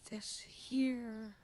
this here.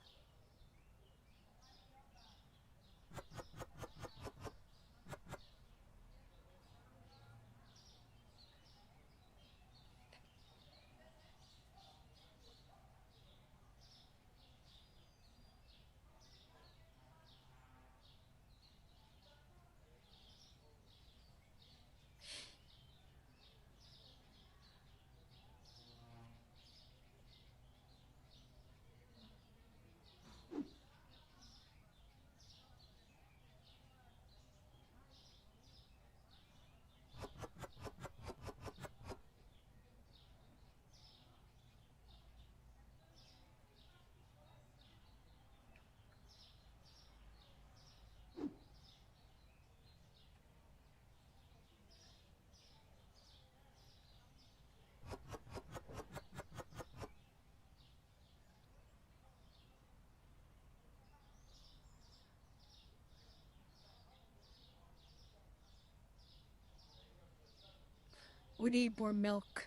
We need more milk.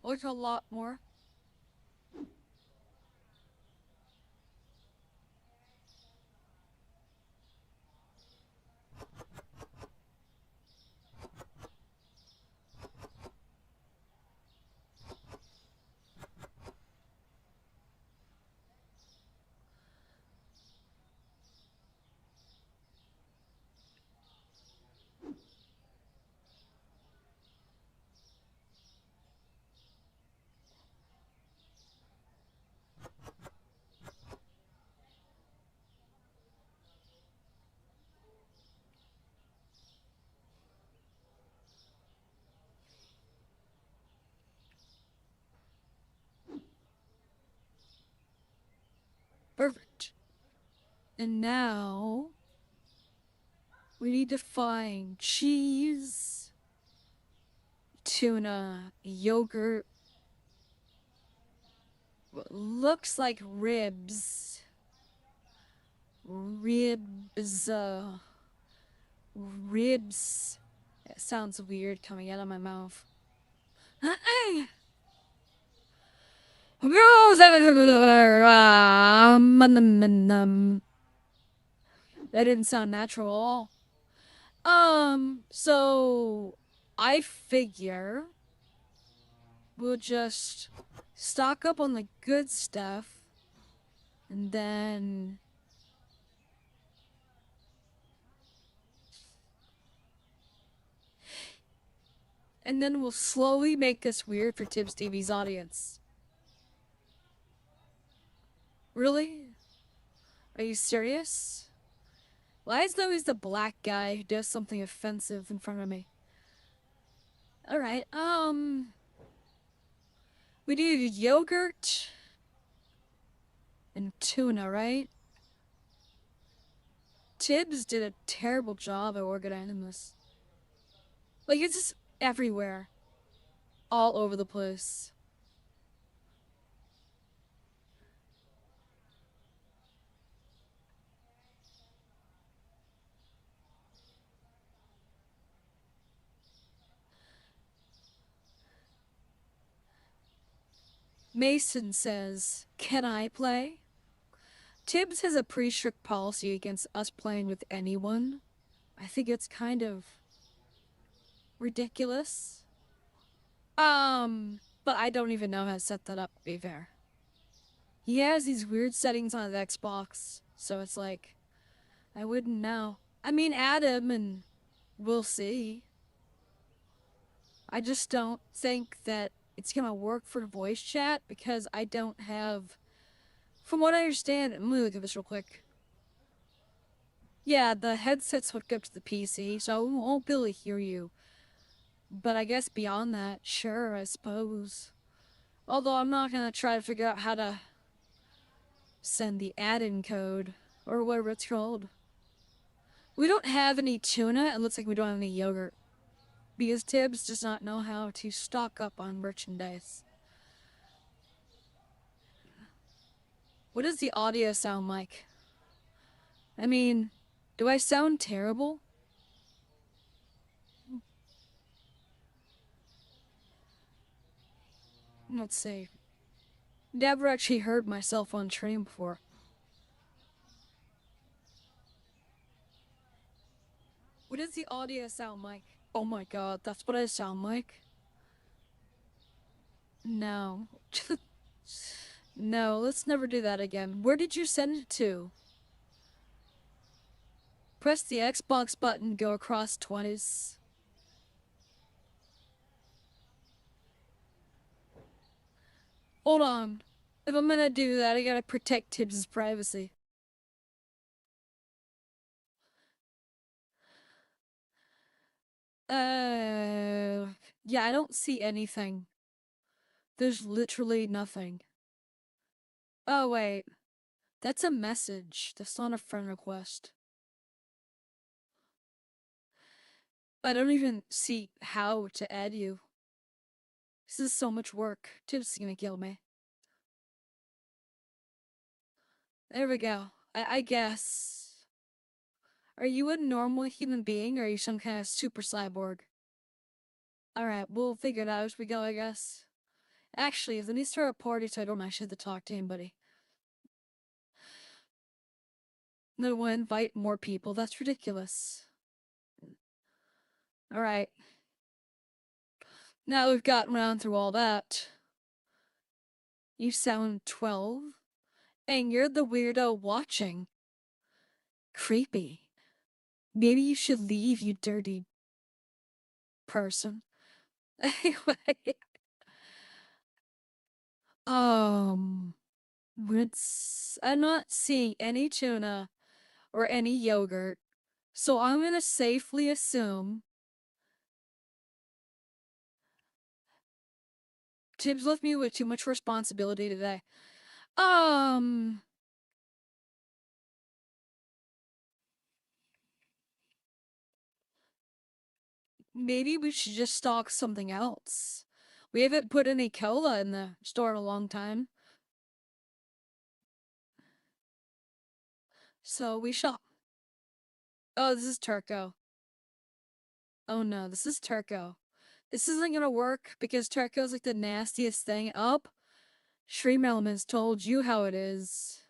What's a lot more? Perfect. And now we need to find cheese, tuna, yogurt. What looks like ribs. Ribs. Ribs. It sounds weird coming out of my mouth. That didn't sound natural at all. So I figure we'll just stock up on the good stuff and then we'll slowly make this weird for Tibbs TV's audience. Really? Are you serious? Why is always the black guy who does something offensive in front of me? Alright, we need yogurt and tuna, right? Tibbs did a terrible job at organizing this. Like, it's just everywhere. All over the place. Mason says, "Can I play?" Tibbs has a pretty strict policy against us playing with anyone. I think it's kind of ridiculous. But I don't even know how to set that up, to be fair. He has these weird settings on his Xbox, so it's like, I wouldn't know. I mean, add him and we'll see. I just don't think that it's gonna work for voice chat because I don't have, from what I understand, let me look at this real quick. Yeah, the headset's hooked up to the PC, so I won't be able to hear you. But I guess beyond that, sure, I suppose. Although I'm not gonna try to figure out how to send the add-in code, or whatever it's called. We don't have any tuna, it looks like we don't have any yogurt. Because Tibbs does not know how to stock up on merchandise. What does the audio sound like? I mean, do I sound terrible? Let's see. Never actually heard myself on train before. What does the audio sound like? Oh my god, that's what I sound like? No. No, let's never do that again. Where did you send it to? Press the Xbox button, go across 20s. Hold on. If I'm gonna do that, I gotta protect Tibbs' privacy. Yeah, I don't see anything. There's literally nothing. Oh, wait. That's a message. That's not a friend request. I don't even see how to add you. This is so much work. Tibbs is gonna kill me. There we go. I guess. Are you a normal human being or are you some kind of super cyborg? Alright, we'll figure it out as we go, I guess. Actually, let me start a party so I don't actually have to talk to anybody. No one invite more people. That's ridiculous. Alright. Now we've gotten around through all that. You sound 12? And you're the weirdo watching. Creepy. Maybe you should leave, you dirty person. Anyway. I'm not seeing any tuna or any yogurt, so I'm gonna safely assume Tibbs left me with too much responsibility today. Maybe we should just stock something else. We haven't put any cola in the store in a long time. So we shall. Oh, this is Turco. Oh no, this is Turco. This isn't gonna work because Turco's like the nastiest thing up. Stream Elements told you how it is.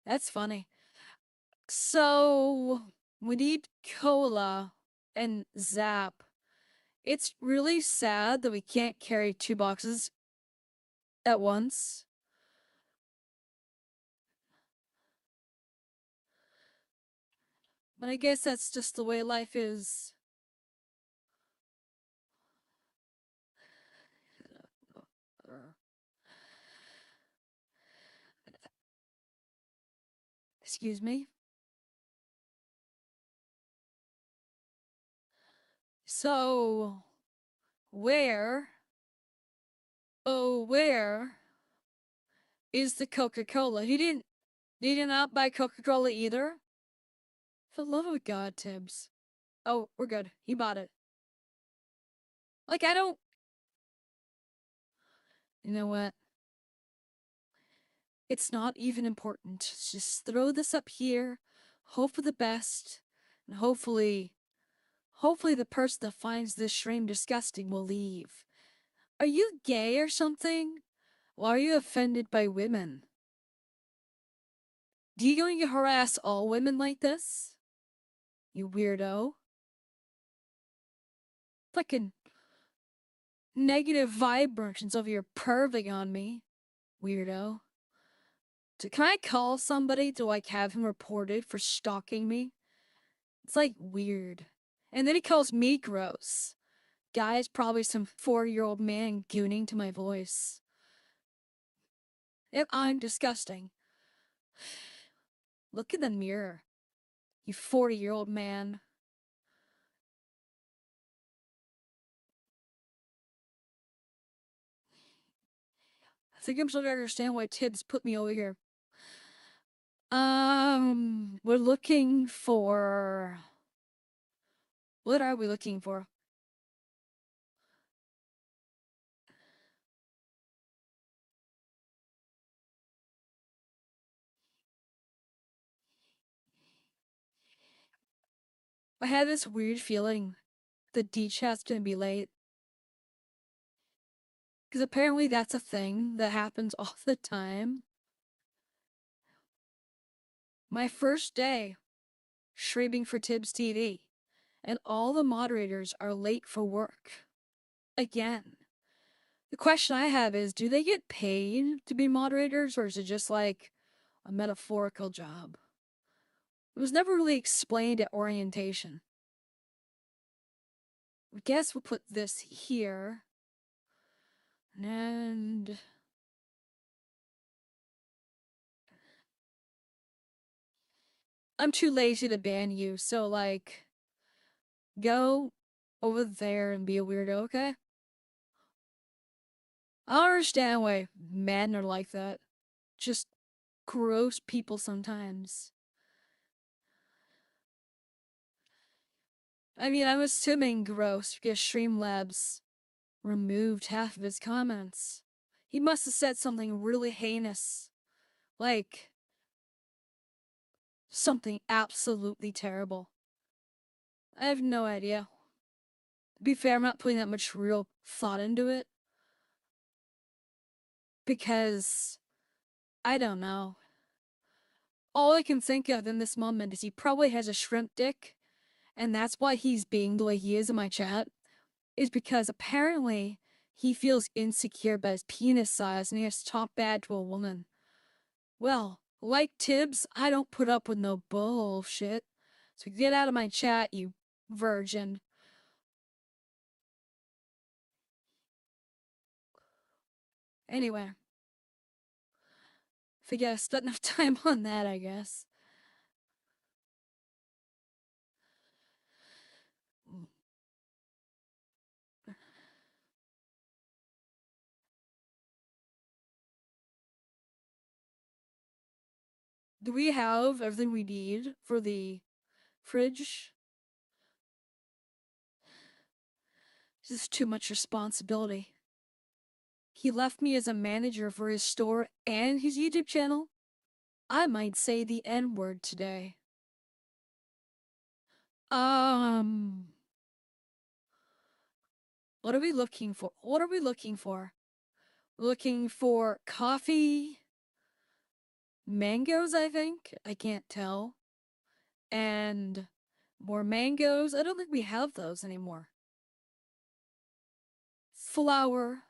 That's funny. So we need cola and Zap. It's really sad that we can't carry 2 boxes at once. But I guess that's just the way life is. Excuse me. So, where, where is the Coca-Cola? He did not buy Coca-Cola either? For the love of God, Tibbs. Oh, we're good. He bought it. Like, I don't. You know what? It's not even important. Just throw this up here, hope for the best, and hopefully the person that finds this stream disgusting will leave. Are you gay or something? Why are you offended by women? Do you going to harass all women like this? You weirdo. Fucking negative vibrations of your perving on me. Weirdo. Can I call somebody to like have him reported for stalking me? It's like weird. And then he calls me gross. Guy's probably some 4-year-old man gooning to my voice. If I'm disgusting. Look in the mirror. You 40-year-old man. I think I'm starting to understand why Tibbs put me over here. We're looking for... What are we looking for? I had this weird feeling the D chat's gonna be late. Because apparently that's a thing that happens all the time. My first day streaming for Tibbs TV, and all the moderators are late for work. Again. The question I have is, do they get paid to be moderators, or is it just like a metaphorical job? It was never really explained at orientation. I guess we'll put this here. And I'm too lazy to ban you, so like, go over there and be a weirdo, okay? I don't understand why men are like that. Just gross people sometimes. I mean, I'm assuming gross because Streamlabs removed half of his comments. He must have said something really heinous. Like, something absolutely terrible. I have no idea. To be fair, I'm not putting that much real thought into it. Because, I don't know. All I can think of in this moment is he probably has a shrimp dick, and that's why he's being the way he is in my chat, is because apparently he feels insecure about his penis size and he has to talk bad to a woman. Well, like Tibbs, I don't put up with no bullshit. So get out of my chat, you virgin. Anyway. Forget I spent enough time on that, I guess. Do we have everything we need for the fridge? This is too much responsibility. He left me as a manager for his store and his YouTube channel. I might say the N-word today. What are we looking for? What are we looking for? Looking for coffee, mangoes, I think. I can't tell. And more mangoes. I don't think we have those anymore. Flour.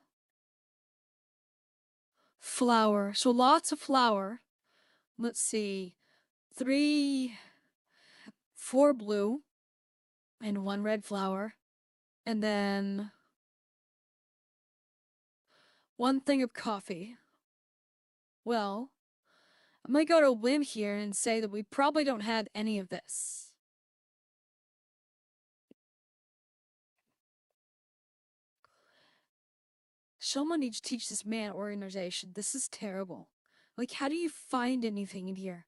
Flour. So lots of flour. Let's see. 4 blue and 1 red flour. And then 1 thing of coffee. Well, I might go to a whim here and say that we probably don't have any of this. Someone needs to teach this man organization. This is terrible. Like, how do you find anything in here?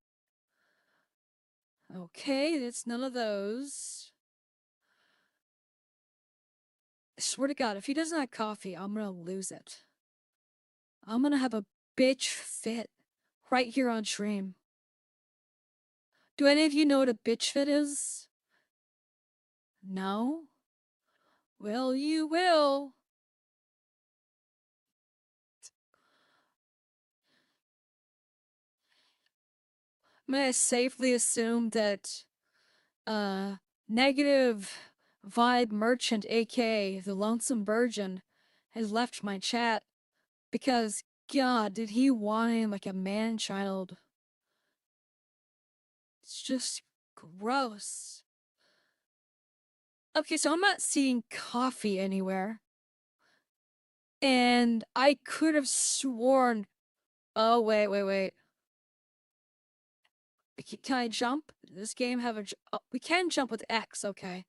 Okay, it's none of those. I swear to God, if he doesn't have coffee, I'm gonna lose it. I'm gonna have a bitch fit right here on stream. Do any of you know what a bitch fit is? No? Well, you will. I'm gonna safely assume that, Negative Vibe Merchant, aka the Lonesome Virgin, has left my chat because, God, did he whine like a man-child. It's just gross. Okay, so I'm not seeing coffee anywhere. And I could have sworn... Oh, wait. Can I jump? Does this game have a... Oh, we can jump with X, okay.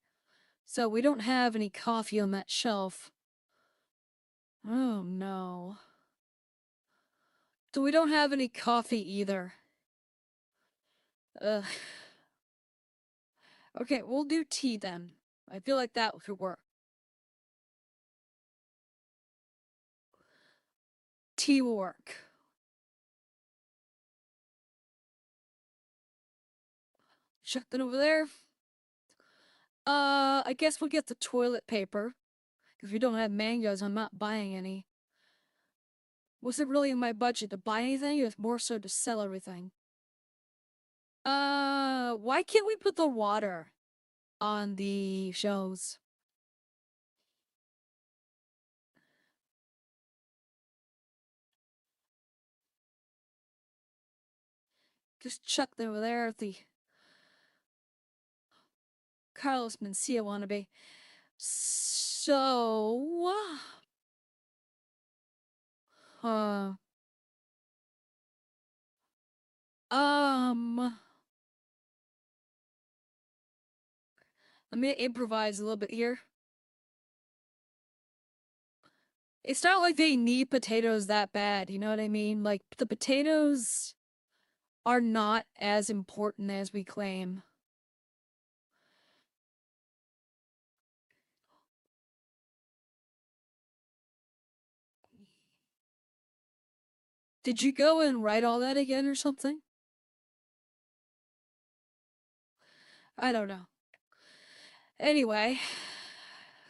So we don't have any coffee on that shelf. Oh, no. So we don't have any coffee either. Ugh. Okay, we'll do tea then. I feel like that could work. Tea will work. Shut that over there. I guess we'll get the toilet paper. If we don't have mangoes, I'm not buying any. wasn't really in my budget to buy anything, it was more so to sell everything. Why can't we put the water on the shelves? Just chuck them over there at the Carlos Mencia wannabe. So, uh, um, let me improvise a little bit here. It's not like they need potatoes that bad, you know what I mean? Like, the potatoes are not as important as we claim. Did you go and write all that again or something? I don't know. Anyway,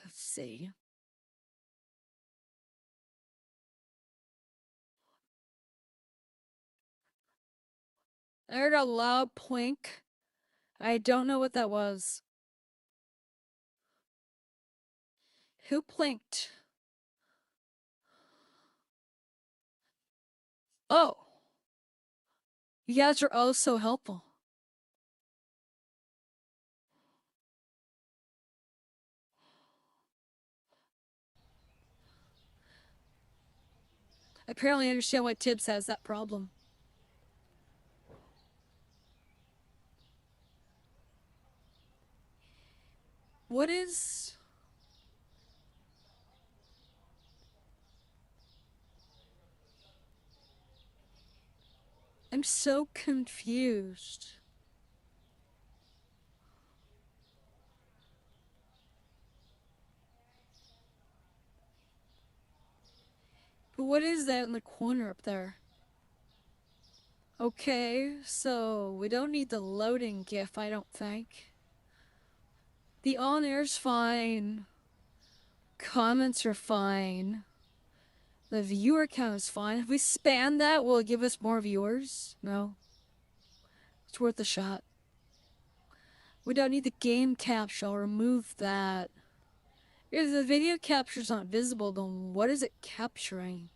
let's see. I heard a loud plink. I don't know what that was. Who plinked? Oh, you guys are oh so helpful. I apparently understand why Tibbs has that problem. What is... I'm so confused. But what is that in the corner up there? Okay, so we don't need the loading GIF, I don't think. The on-air's fine. Comments are fine. The viewer count is fine. If we span that, will it give us more viewers? No. It's worth a shot. We don't need the game capture. I'll remove that. If the video capture's not visible, then what is it capturing?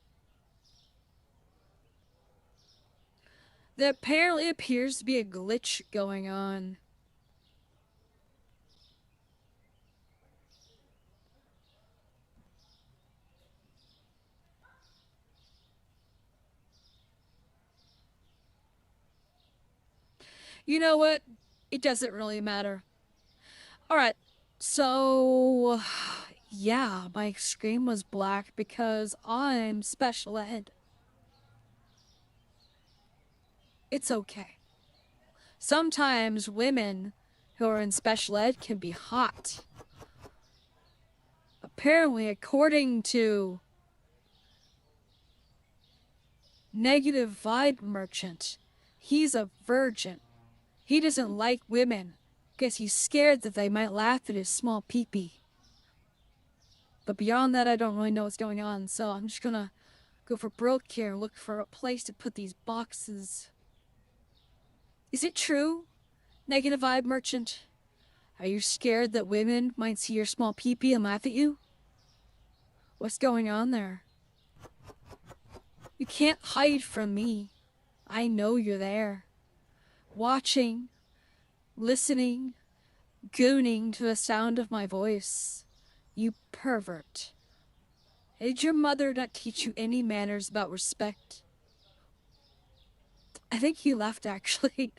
There apparently appears to be a glitch going on. You know what? It doesn't really matter. Alright, so... Yeah, my screen was black because I'm special ed. It's okay. Sometimes women who are in special ed can be hot. Apparently, according to Negative Vibe Merchant, he's a virgin. He doesn't like women because he's scared that they might laugh at his small peepee. But beyond that, I don't really know what's going on, so I'm just gonna go for broke here and look for a place to put these boxes. Is it true, Negative Vibe Merchant? Are you scared that women might see your small peepee and laugh at you? What's going on there? You can't hide from me. I know you're there. Watching, listening, gooning to the sound of my voice. You pervert. Did your mother not teach you any manners about respect? I think he left, actually.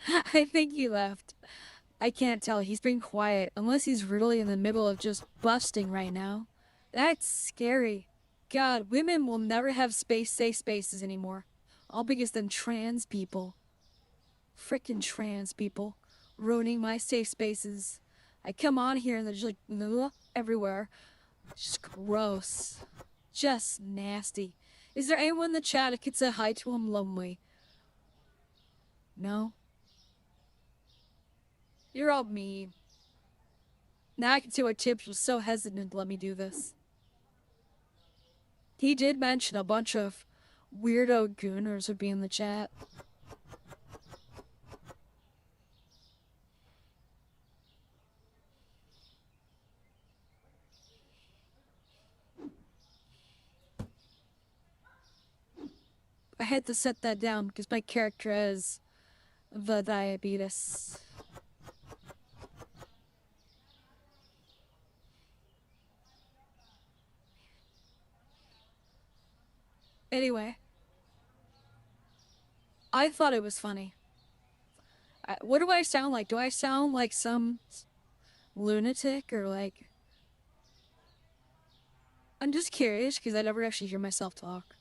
I think he left. I can't tell. He's being quiet, unless he's really in the middle of just busting right now. That's scary. God, women will never have safe spaces anymore. All because them trans people. Frickin' trans people. Ruining my safe spaces. I come on here and they're just like, everywhere. Just gross. Just nasty. Is there anyone in the chat that could say hi to him lonely? No? You're all mean. Now I can see why Tibbs was so hesitant to let me do this. He did mention a bunch of weirdo gooners would be in the chat. I had to set that down because my character has the diabetes. Anyway, I thought it was funny. What do I sound like? Do I sound like some lunatic or like... I'm just curious because I never actually hear myself talk.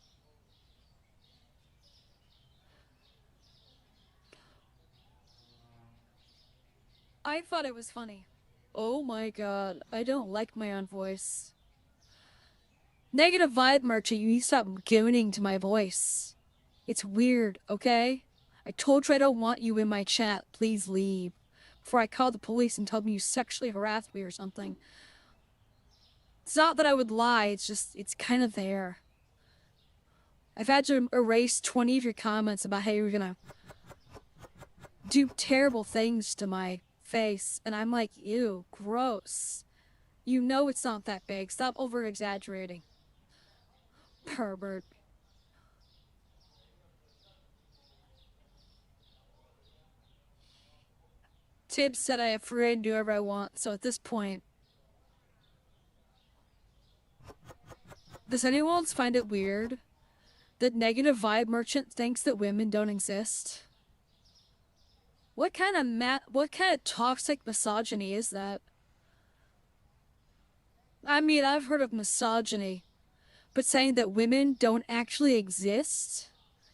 I thought it was funny. Oh my god, I don't like my own voice. Negative vibe, Merchant, you need to stop gooning to my voice. It's weird, okay? I told you I don't want you in my chat. Please leave. Before I call the police and tell them you sexually harassed me or something. It's not that I would lie, it's just, it's kind of there. I've had to erase 20 of your comments about how you were gonna do terrible things to my face, and I'm like, ew, gross. You know it's not that big. Stop over-exaggerating. Pervert. Tibbs said I have free reign to do whatever I want, so at this point... Does anyone else find it weird that Negative Vibe Merchant thinks that women don't exist? What kind of toxic misogyny is that? I mean, I've heard of misogyny, but saying that women don't actually exist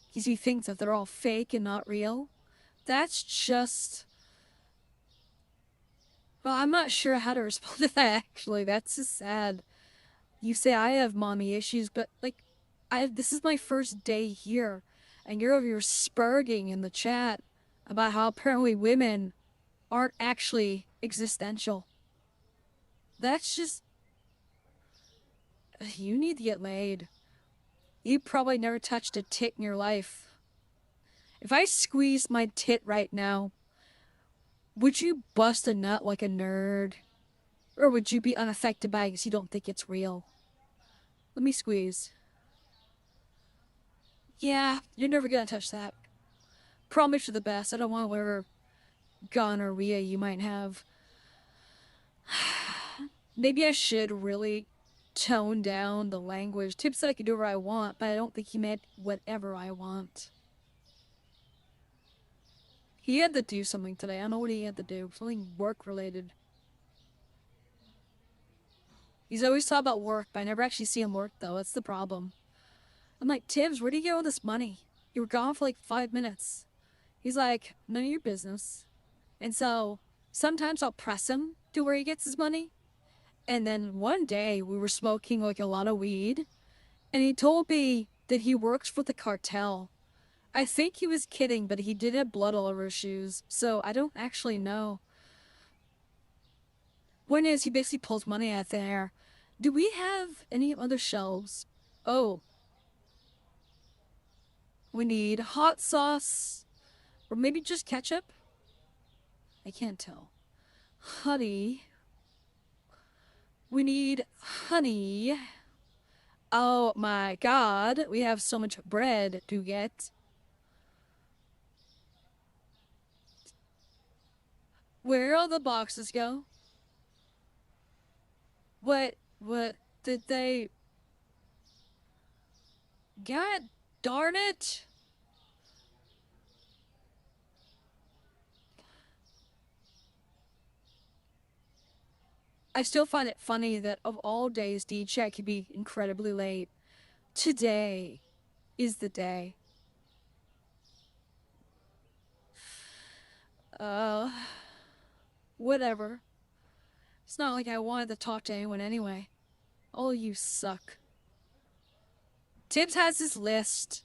because he thinks that they're all fake and not real, that's just... Well, I'm not sure how to respond to that, actually. That's just sad. You say I have mommy issues, but, like, this is my first day here, and you're over here spurging in the chat about how apparently women aren't actually existential. That's just... You need to get laid. You probably never touched a tit in your life. If I squeezed my tit right now, would you bust a nut like a nerd? Or would you be unaffected by it because you don't think it's real? Let me squeeze. Yeah, you're never gonna touch that. Promise you the best. I don't want whatever gonorrhea you might have. Maybe I should really tone down the language. Tip said I could do whatever I want, but I don't think he meant whatever I want. He had to do something today. I don't know what he had to do. Something work-related. He's always talking about work, but I never actually see him work, though. That's the problem. I'm like, Tibbs, where do you get all this money? You were gone for like 5 minutes. He's like, none of your business. And so sometimes I'll press him to where he gets his money. And then one day we were smoking like a lot of weed, and he told me that he works for the cartel. I think he was kidding, but he did have blood all over his shoes, so I don't actually know. One is he basically pulls money out of thin air. Do we have any other shelves? Oh. We need hot sauce, or maybe just ketchup? I can't tell. Honey. We need honey. Oh my god, we have so much bread to get. Where all the boxes go? What did they... God darn it! I still find it funny that of all days, D-Chat could be incredibly late. Today is the day. Whatever. It's not like I wanted to talk to anyone anyway. All you suck. Tibbs has this list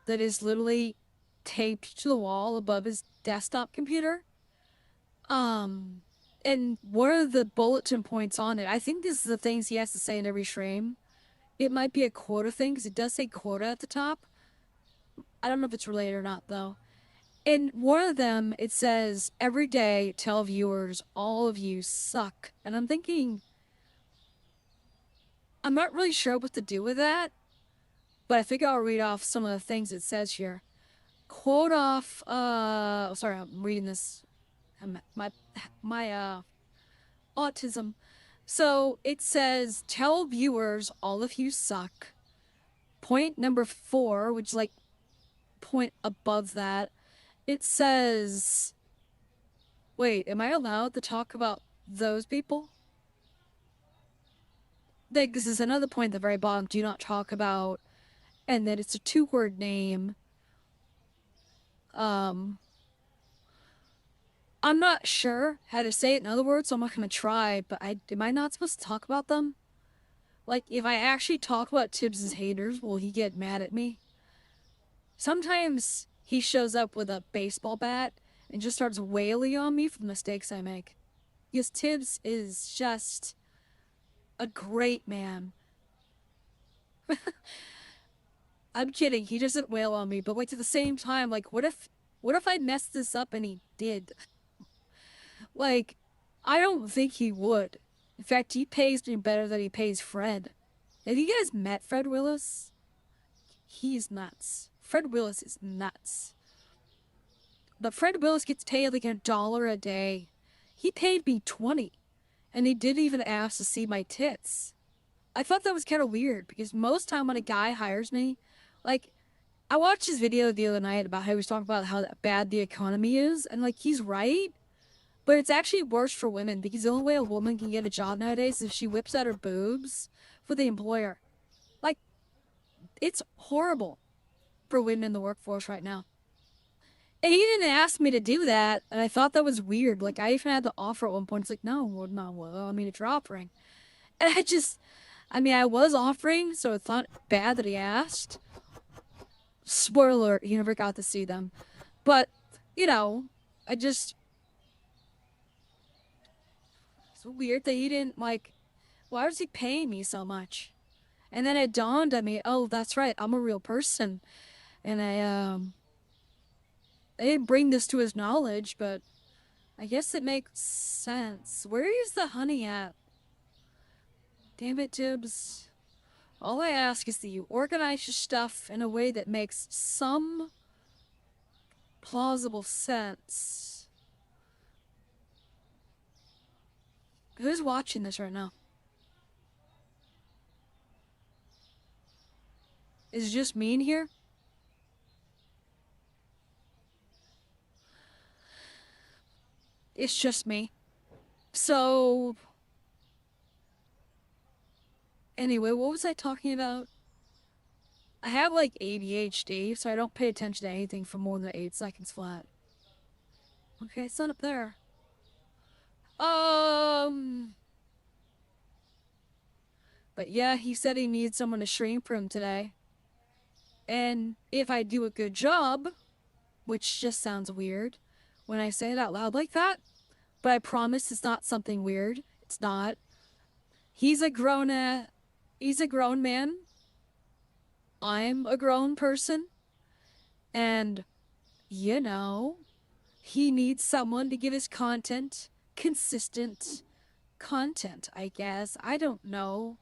that is literally taped to the wall above his desktop computer. And what are the bulletin points on it? I think this is the things he has to say in every stream. It might be a quota thing because it does say quota at the top. I don't know if it's related or not though. In one of them, it says every day tell viewers all of you suck, and I'm thinking I'm not really sure what to do with that, but I think I'll read off some of the things it says here. Quote off. Sorry, I'm reading this. My autism. So it says, tell viewers all of you suck. Point number 4, which is like point above that, it says, wait, am I allowed to talk about those people? Like, this is another point at the very bottom, do not talk about, and then it's a 2-word name. I'm not sure how to say it in other words, so I'm not gonna try, but am I not supposed to talk about them? Like, if I actually talk about Tibbs' haters, will he get mad at me? Sometimes he shows up with a baseball bat and just starts wailing on me for the mistakes I make. Because Tibbs is just a great man. I'm kidding, he doesn't wail on me, but like at the same time, like what if I messed this up and he did? Like, I don't think he would. In fact, he pays me better than he pays Fred. Have you guys met Fred Willis? He's nuts. Fred Willis is nuts. But Fred Willis gets paid like $1 a day. He paid me 20, and he didn't even ask to see my tits. I thought that was kind of weird because most time when a guy hires me, like, I watched his video the other night about how he was talking about how bad the economy is, and like he's right, but it's actually worse for women because the only way a woman can get a job nowadays is if she whips out her boobs for the employer. Like, it's horrible for women in the workforce right now. And he didn't ask me to do that, and I thought that was weird. Like, I even had to offer at one point. It's like, no, well, I mean, if you're offering. And I was offering, so it's not bad that he asked. Spoiler alert, he never got to see them. But, you know, it's weird that he didn't, like, why was he paying me so much? And then it dawned on me, oh, that's right, I'm a real person. And I didn't bring this to his knowledge, but I guess it makes sense. Where is the honey at? Damn it, Tibbs. All I ask is that you organize your stuff in a way that makes some plausible sense. Who's watching this right now? Is it just me in here? It's just me. So, anyway, what was I talking about? I have like ADHD, so I don't pay attention to anything for more than 8 seconds flat. Okay, it's not up there. But yeah, he said he needs someone to shrink for him today. And if I do a good job, which just sounds weird when I say it out loud like that, but I promise it's not something weird. It's not. He's a grown man. I'm a grown person. And, you know, he needs someone to give his content consistent content, I guess. I don't know.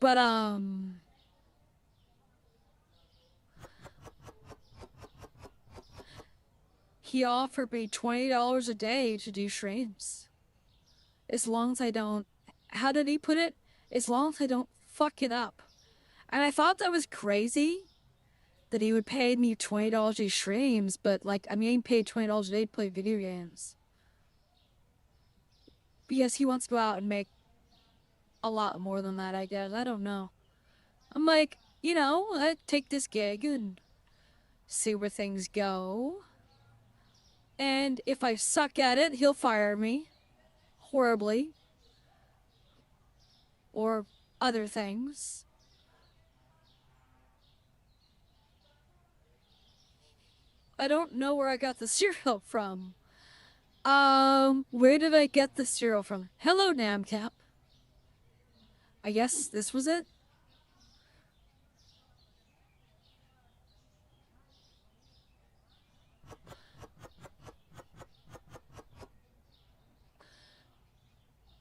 But, he offered me $20 a day to do streams. As long as I don't, how did he put it? As long as I don't fuck it up. And I thought that was crazy that he would pay me $20 a streams, but like, I'm getting paid $20 a day to play video games. Because he wants to go out and make a lot more than that, I guess. I don't know. I'm like, you know, I take this gig and see where things go. And if I suck at it, he'll fire me horribly. Or other things. I don't know where I got the cereal from. Where did I get the cereal from? Hello, Namcap. I guess this was it?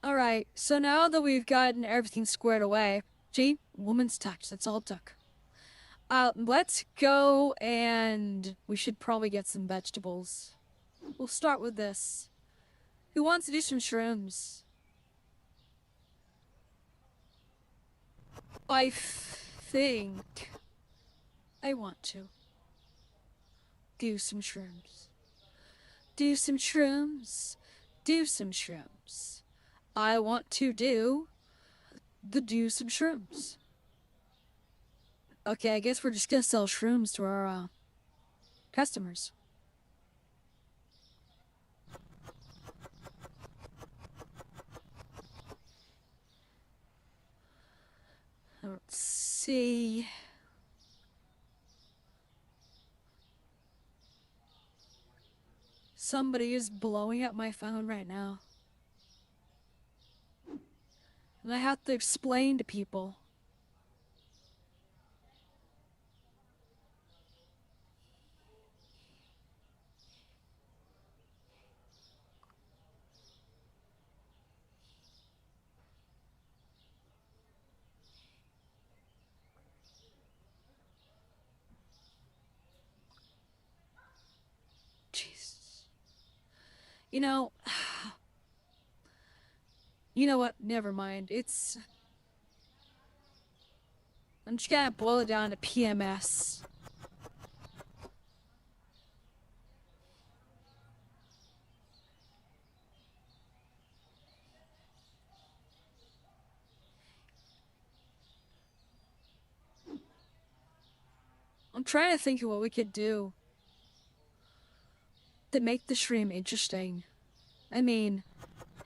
Alright, so now that we've gotten everything squared away, gee, woman's touch, that's all it took. Let's go and we should probably get some vegetables. We'll start with this. Who wants to do some shrooms? I think I want to do some shrooms. Do some shrooms. Do some shrooms. I want to do some shrooms. Okay, I guess we're just gonna sell shrooms to our customers. Let's see. Somebody is blowing up my phone right now. And I have to explain to people. Jeez. You know, you know what? Never mind. I'm just gonna boil it down to PMS. I'm trying to think of what we could do to make the stream interesting. I mean,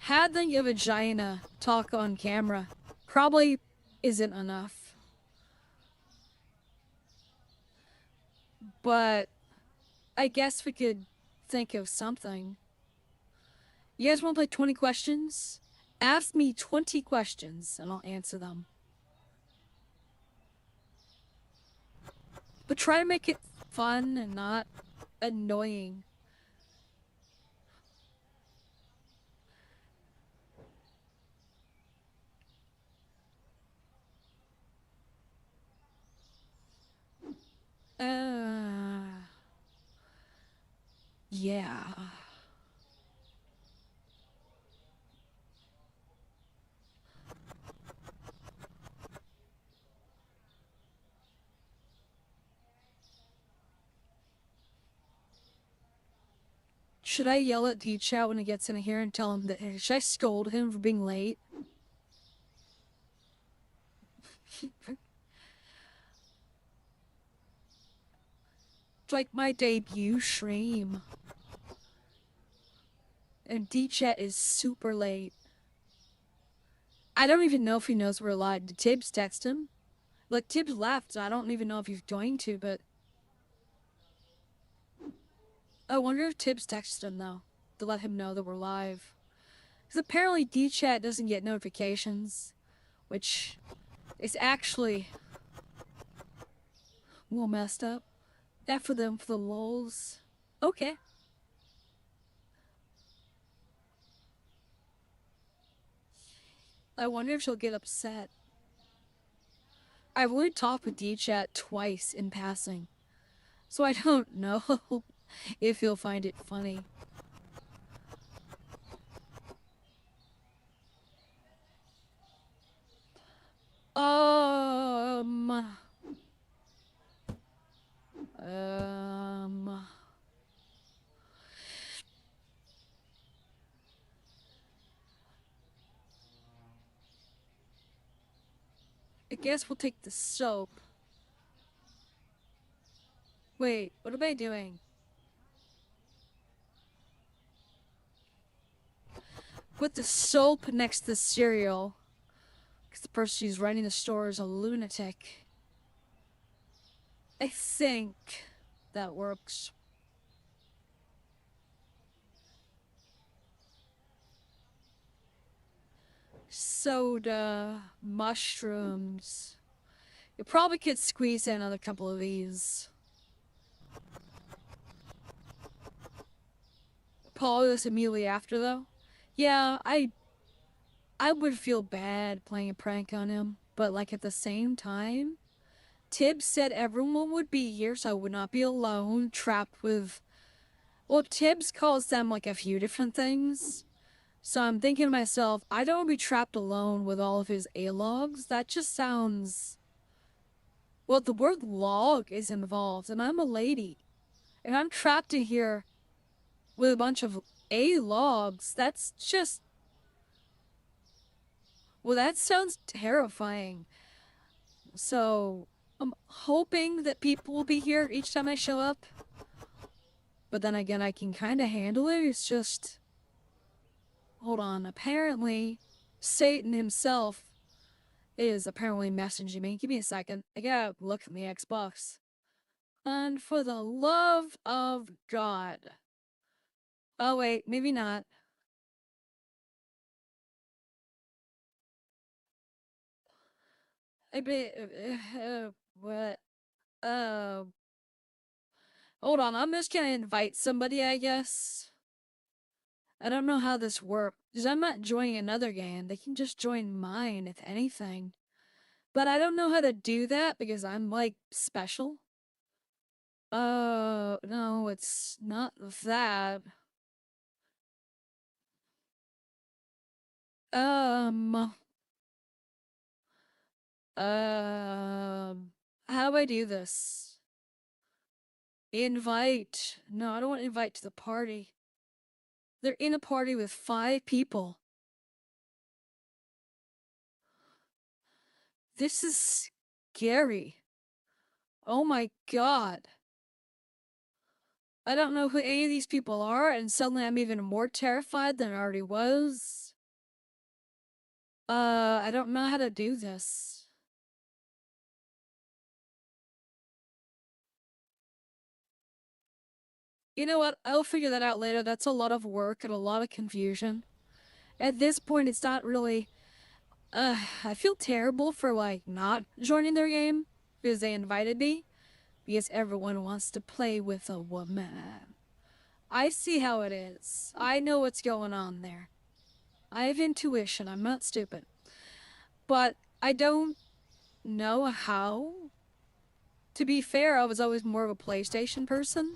having a vagina talk on camera probably isn't enough. But I guess we could think of something. You guys want to play 20 questions? Ask me 20 questions and I'll answer them. But try to make it fun and not annoying. Yeah. Should I yell at D-Chat when he gets in here and tell him that, should I scold him for being late? It's like my debut stream. And D-Chat is super late. I don't even know if he knows we're live. Did Tibbs text him? Like, Tibbs left, so I don't even know if he's going to, but... I wonder if Tibbs texted him, though, to let him know that we're live. Because apparently D-Chat doesn't get notifications, which is actually a little messed up. That for them, for the lulz. Okay. I wonder if she'll get upset. I've only talked with D-Chat twice in passing, so I don't know if he'll find it funny. Um... I guess we'll take the soap. Wait, what am I doing? Put the soap next to the cereal. Because the person who's running the store is a lunatic. I think that works. soda, mushrooms. You probably could squeeze in another couple of these. Paul this immediately after though. Yeah, I would feel bad playing a prank on him, but like at the same time, Tibbs said everyone would be here, so I would not be alone, trapped with. Well, Tibbs calls them like a few different things. So I'm thinking to myself, I don't want to be trapped alone with all of his A-logs. That just sounds. Well, the word log is involved, and I'm a lady. And I'm trapped in here with a bunch of A-logs. That's just. Well, that sounds terrifying. So I'm hoping that people will be here each time I show up. But then again, I can kind of handle it. It's just. Hold on. Apparently, Satan himself is apparently messaging me. Give me a second. I gotta look at the Xbox. And for the love of God. Oh, wait. Maybe not. I be. What? Uh. Hold on. I'm just gonna invite somebody, I guess. I don't know how this works. Because I'm not joining another game. They can just join mine, if anything. But I don't know how to do that because I'm, like, special. No, it's not that. Um, how do I do this? Invite. No, I don't want to invite to the party. They're in a party with 5 people. This is scary. Oh my god. I don't know who any of these people are, and suddenly I'm even more terrified than I already was. I don't know how to do this. You know what? I'll figure that out later. That's a lot of work and a lot of confusion. At this point, it's not really. I feel terrible for, like, not joining their game because they invited me because everyone wants to play with a woman. I see how it is. I know what's going on there. I have intuition. I'm not stupid. But I don't know how. To be fair, I was always more of a PlayStation person.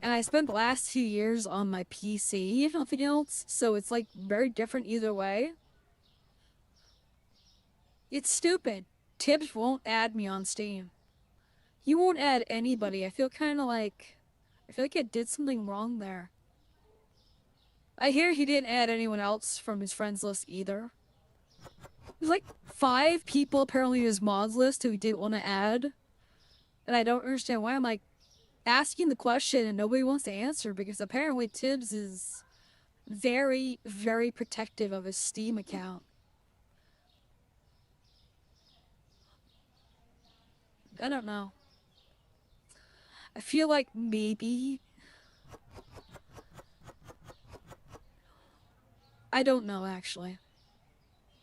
And I spent the last 2 years on my PC, if nothing else. So it's like very different either way. It's stupid. Tibbs won't add me on Steam. He won't add anybody. I feel kind of like. I feel like I did something wrong there. I hear he didn't add anyone else from his friends list either. There's like 5 people apparently in his mods list who he didn't want to add. And I don't understand why. I'm like asking the question and nobody wants to answer because apparently Tibbs is very, very protective of his Steam account. I don't know. I feel like maybe. I don't know actually.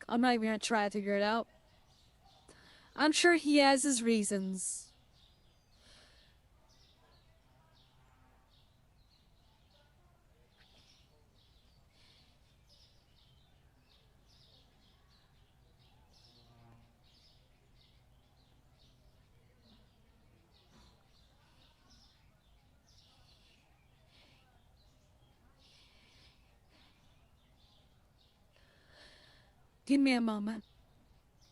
I'm not even gonna try to figure it out. I'm sure he has his reasons. Give me a moment.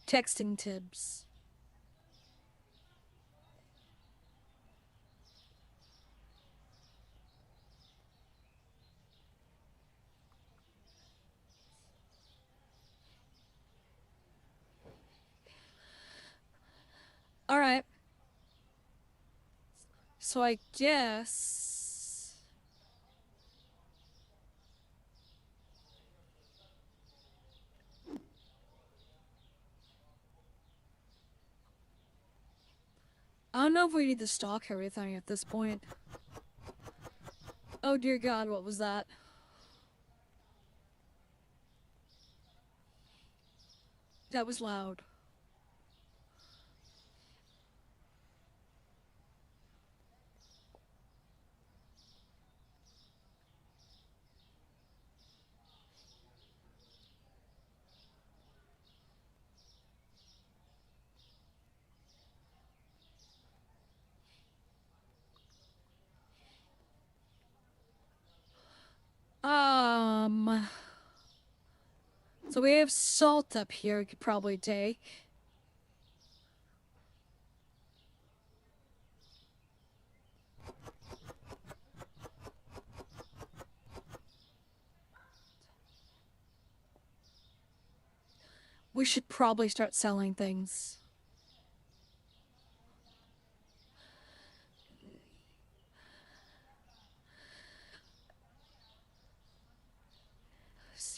Texting Tibbs. Alright. So I guess. I don't know if we need to stalk everything at this point. Oh dear god, what was that? That was loud. Um, so we have salt up here we could probably take. We should probably start selling things.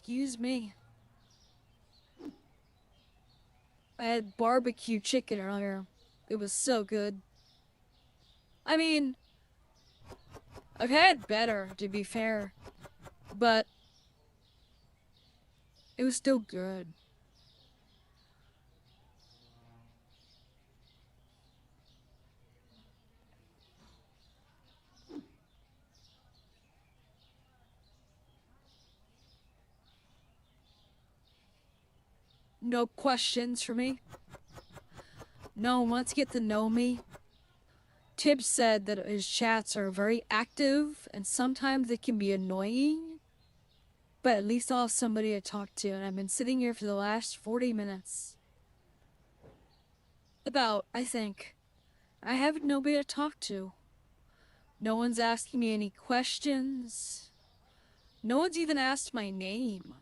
Excuse me. I had barbecue chicken earlier. It was so good. I mean, I've had better, to be fair, but it was still good. No questions for me. No one wants to get to know me. Tibbs said that his chats are very active and sometimes it can be annoying, but at least I'll have somebody to talk to, and I've been sitting here for the last 40 minutes. About, I think. I have nobody to talk to. No one's asking me any questions. No one's even asked my name.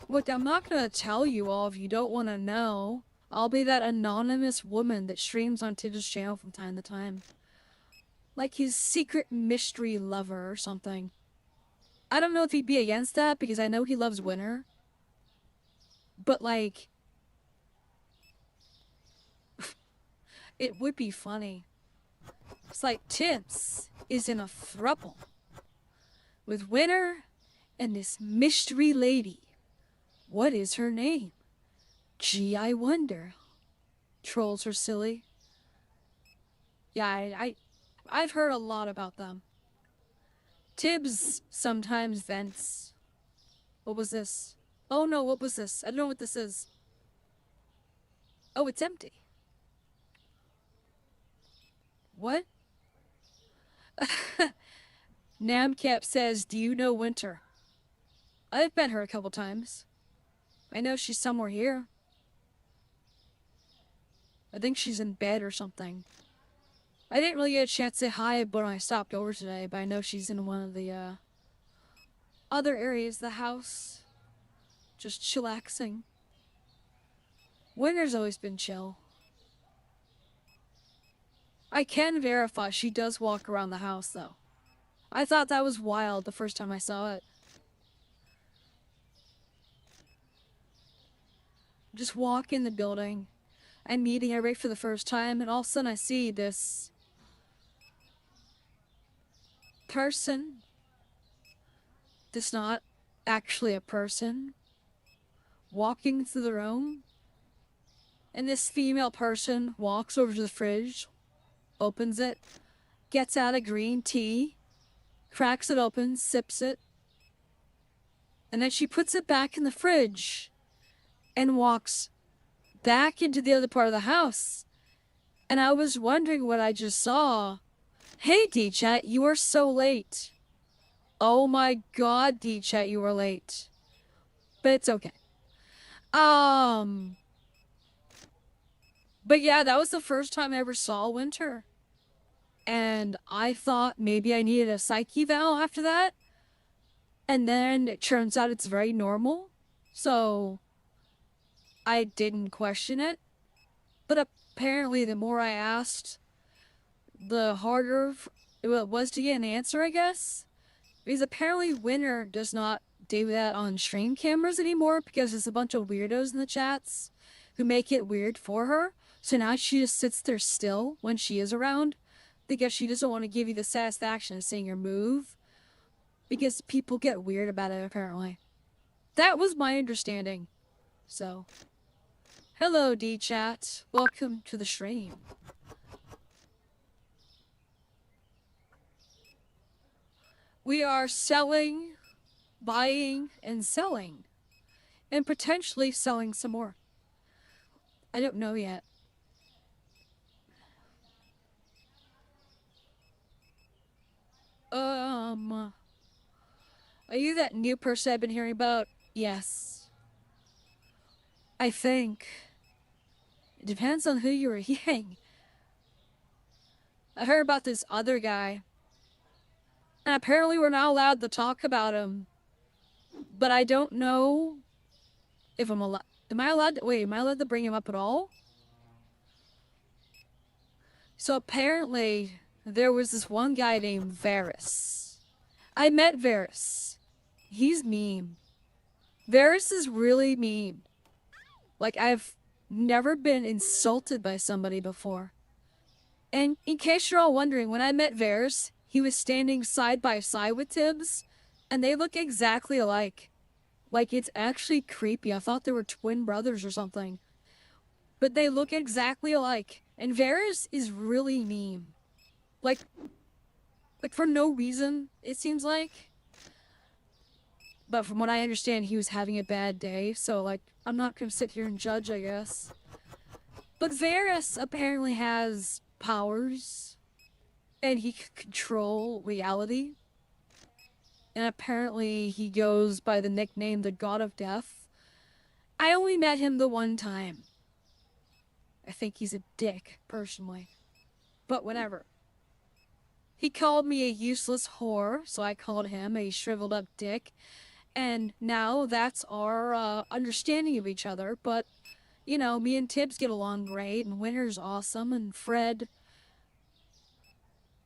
Look, I'm not gonna tell you all if you don't want to know. I'll be that anonymous woman that streams on Tibbs' channel from time to time. Like his secret mystery lover or something. I don't know if he'd be against that because I know he loves winter. But like, it would be funny. It's like Tibbs is in a throuple with Winter and this mystery lady. What is her name? Gee, I wonder. Trolls are silly. Yeah, I've heard a lot about them. Tibbs sometimes vents. What was this? Oh no, what was this? I don't know what this is. Oh, it's empty. What? Namcap says, do you know Winter? I've met her a couple times. I know she's somewhere here. I think she's in bed or something. I didn't really get a chance to say hi when I stopped over today, but I know she's in one of the other areas of the house. Just chillaxing. Winter's always been chill. I can verify she does walk around the house, though. I thought that was wild the first time I saw it. Just walk in the building. I'm meeting everybody for the first time, and all of a sudden I see this person. That's not actually a person. Walking through the room. And this female person walks over to the fridge, opens it, gets out a green tea, cracks it open, sips it, and then she puts it back in the fridge and walks back into the other part of the house. And I was wondering what I just saw. Hey, D-Chat, you are so late. Oh my god, D-Chat, you are late. But it's okay. But yeah, that was the first time I ever saw Winter. And I thought maybe I needed a psyche eval after that. And then it turns out it's very normal. So I didn't question it. But apparently the more I asked, the harder it was to get an answer, I guess. Because apparently Winter does not do that on stream cameras anymore because there's a bunch of weirdos in the chats who make it weird for her. So now she just sits there still when she is around because she doesn't want to give you the satisfaction of seeing her move because people get weird about it apparently. That was my understanding. So, hello, D-Chat. Welcome to the stream. We are selling, buying, and selling. And potentially selling some more. I don't know yet. Are you that new person I've been hearing about? Yes. I think. It depends on who you were hearing. I heard about this other guy. And apparently we're not allowed to talk about him. But I don't know if I'm allowed. Am I allowed to, wait, am I allowed to bring him up at all? So apparently there was this one guy named Varys. I met Varys. He's mean. Varys is really mean. Like, I've never been insulted by somebody before. And in case you're all wondering, when I met Varys, he was standing side by side with Tibbs, and they look exactly alike. Like, it's actually creepy. I thought they were twin brothers or something. But they look exactly alike. And Varys is really mean. Like for no reason, it seems like. But from what I understand, he was having a bad day, so, like, I'm not gonna sit here and judge, I guess. But Varys apparently has powers, and he can control reality. And apparently he goes by the nickname the God of Death. I only met him the one time. I think he's a dick, personally. But whatever. He called me a useless whore, so I called him a shriveled up dick. And now that's our understanding of each other. But, you know, me and Tibbs get along great, and Winter's awesome, and Fred...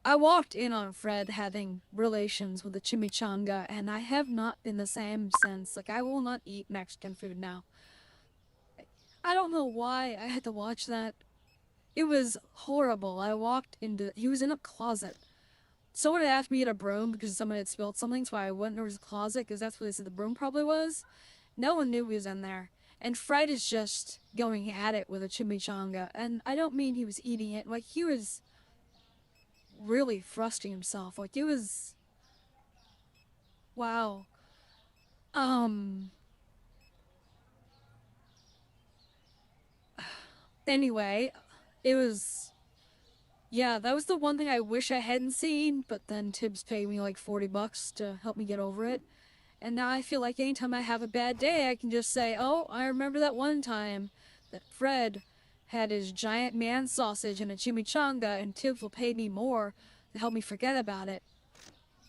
I walked in on Fred having relations with a chimichanga, and I have not been the same since. Like, I will not eat Mexican food now. I don't know why I had to watch that. It was horrible. I walked into... He was in a closet. Someone had asked me to get a broom because someone had spilled something, so I went over his closet because that's what they said the broom probably was. No one knew he was in there. And Fred is just going at it with a chimichanga. And I don't mean he was eating it. Like, he was really thrusting himself. Like, it was... Wow. Anyway, it was... Yeah, that was the one thing I wish I hadn't seen, but then Tibbs paid me like $40 to help me get over it. And now I feel like anytime I have a bad day, I can just say, oh, I remember that one time that Fred had his giant man sausage and a chimichanga, and Tibbs will pay me more to help me forget about it.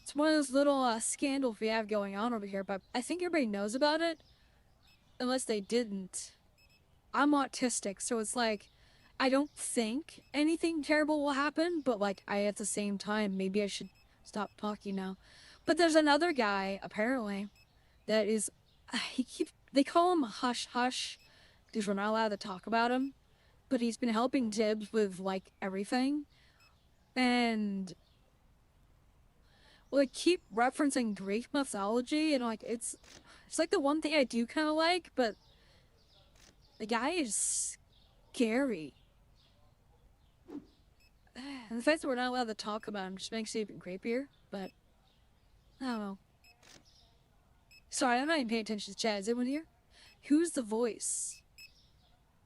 It's one of those little scandals we have going on over here, but I think everybody knows about it. Unless they didn't. I'm autistic, so it's like, I don't think anything terrible will happen, but like, at the same time, maybe I should stop talking now. But there's another guy, apparently, that is, they call him Hush Hush, because we're not allowed to talk about him, but he's been helping Tibbs with, like, everything, and, well, I keep referencing Greek mythology, and, like, it's like the one thing I do kind of like, but the guy is scary. And the fact that we're not allowed to talk about him just makes it even creepier, but I don't know. Sorry, I'm not even paying attention to chat. Is anyone here? Who's the voice?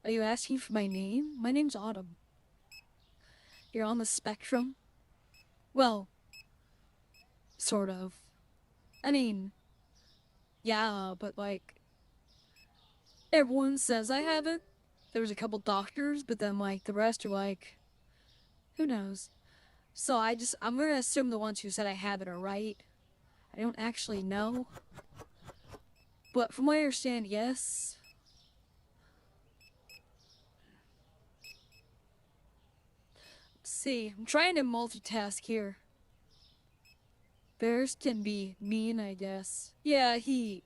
Are you asking for my name? My name's Autumn. You're on the spectrum? Well, sort of. I mean, yeah, but like, everyone says I have it. There was a couple doctors, but then like, the rest are like, who knows? So I'm gonna assume the ones who said I have it are right. I don't actually know. But from what I understand, yes. Let's see, I'm trying to multitask here. Bears can be mean, I guess. Yeah, he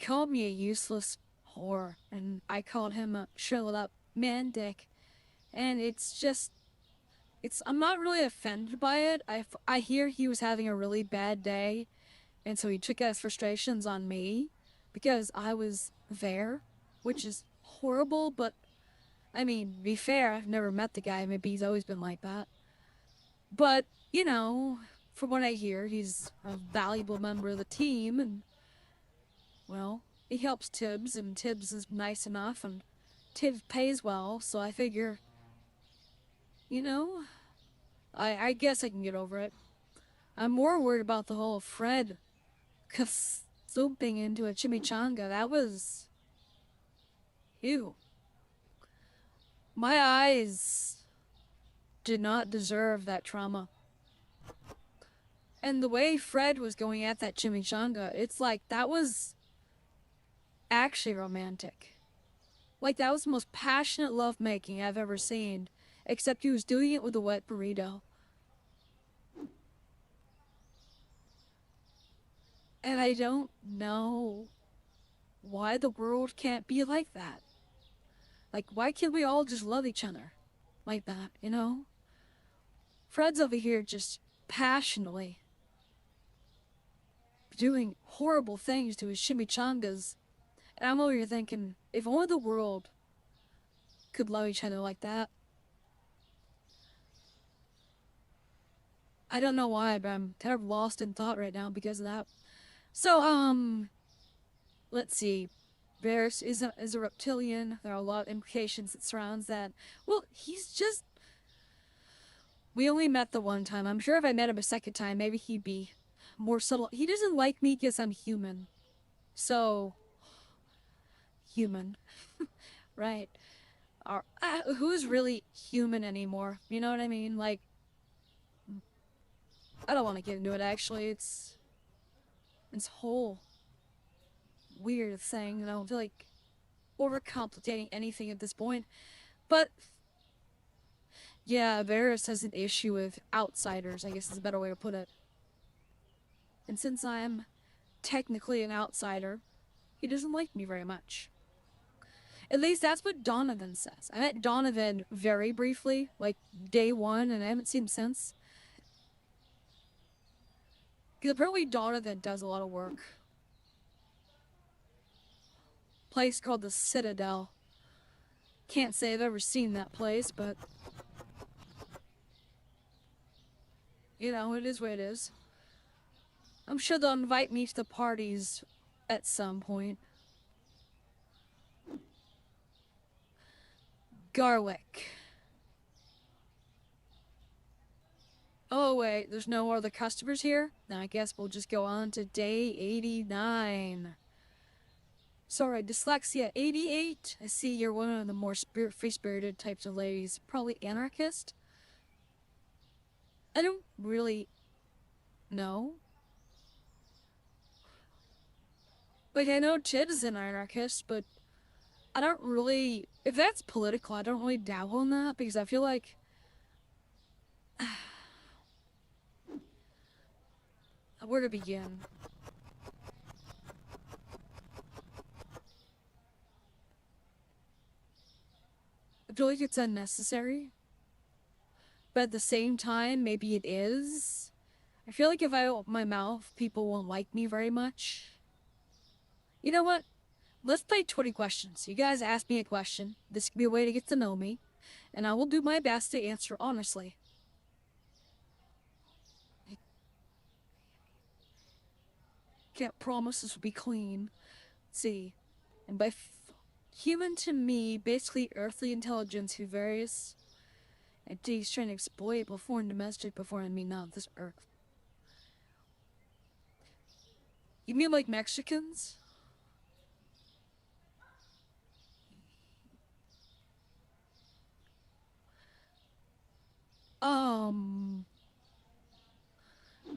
called me a useless whore, and I called him a shriveled up man dick. And it's just, I'm not really offended by it. I hear he was having a really bad day, and so he took out his frustrations on me. because I was there, which is horrible, but I mean, to be fair, I've never met the guy. Maybe he's always been like that. But, you know, from what I hear, he's a valuable member of the team, and, well, he helps Tibbs, and Tibbs is nice enough, and Tibbs pays well, so I figure, you know, I guess I can get over it. I'm more worried about the whole Fred zooming into a chimichanga. That was... ew. My eyes did not deserve that trauma. And the way Fred was going at that chimichanga, it's like, that was actually romantic. Like, that was the most passionate lovemaking I've ever seen. Except he was doing it with a wet burrito. And I don't know why the world can't be like that. Like, why can't we all just love each other like that, you know? Fred's over here just passionately doing horrible things to his chimichangas. And I'm over here thinking, if only the world could love each other like that. I don't know why, but I'm kind of lost in thought right now because of that. So, let's see. Varys is a reptilian. There are a lot of implications that surrounds that. Well, he's just... we only met the one time. I'm sure if I met him a second time, maybe he'd be more subtle. He doesn't like me because I'm human. So... human. Right. Who's really human anymore? You know what I mean? Like... I don't want to get into it, actually. It's whole... weird thing, and I don't feel like overcomplicating anything at this point. But yeah, Varys has an issue with outsiders, I guess is a better way to put it. And since I'm technically an outsider, he doesn't like me very much. At least that's what Donovan says. I met Donovan very briefly, like day one, and I haven't seen him since. Because apparently Donovan does a lot of work. Place called the Citadel. Can't say I've ever seen that place, but you know, it is what it is. I'm sure they'll invite me to the parties at some point. Garlic. Oh wait, there's no other customers here? Then I guess we'll just go on to day 89. Sorry, dyslexia 88. I see you're one of the more free-spirited types of ladies. Probably anarchist? I don't really know. Like, I know Tid's an anarchist, but I don't really... if that's political, I don't really dabble in that, because I feel like... where to begin? I feel like it's unnecessary. But at the same time, maybe it is. I feel like if I open my mouth, people won't like me very much. You know what? Let's play 20 questions. You guys ask me a question. This could be a way to get to know me. And I will do my best to answer honestly. I can't promise this will be clean. Let's see. And by human to me, basically earthly intelligence who various entities trying to exploit before and domestic before I mean not this earth. You mean like Mexicans?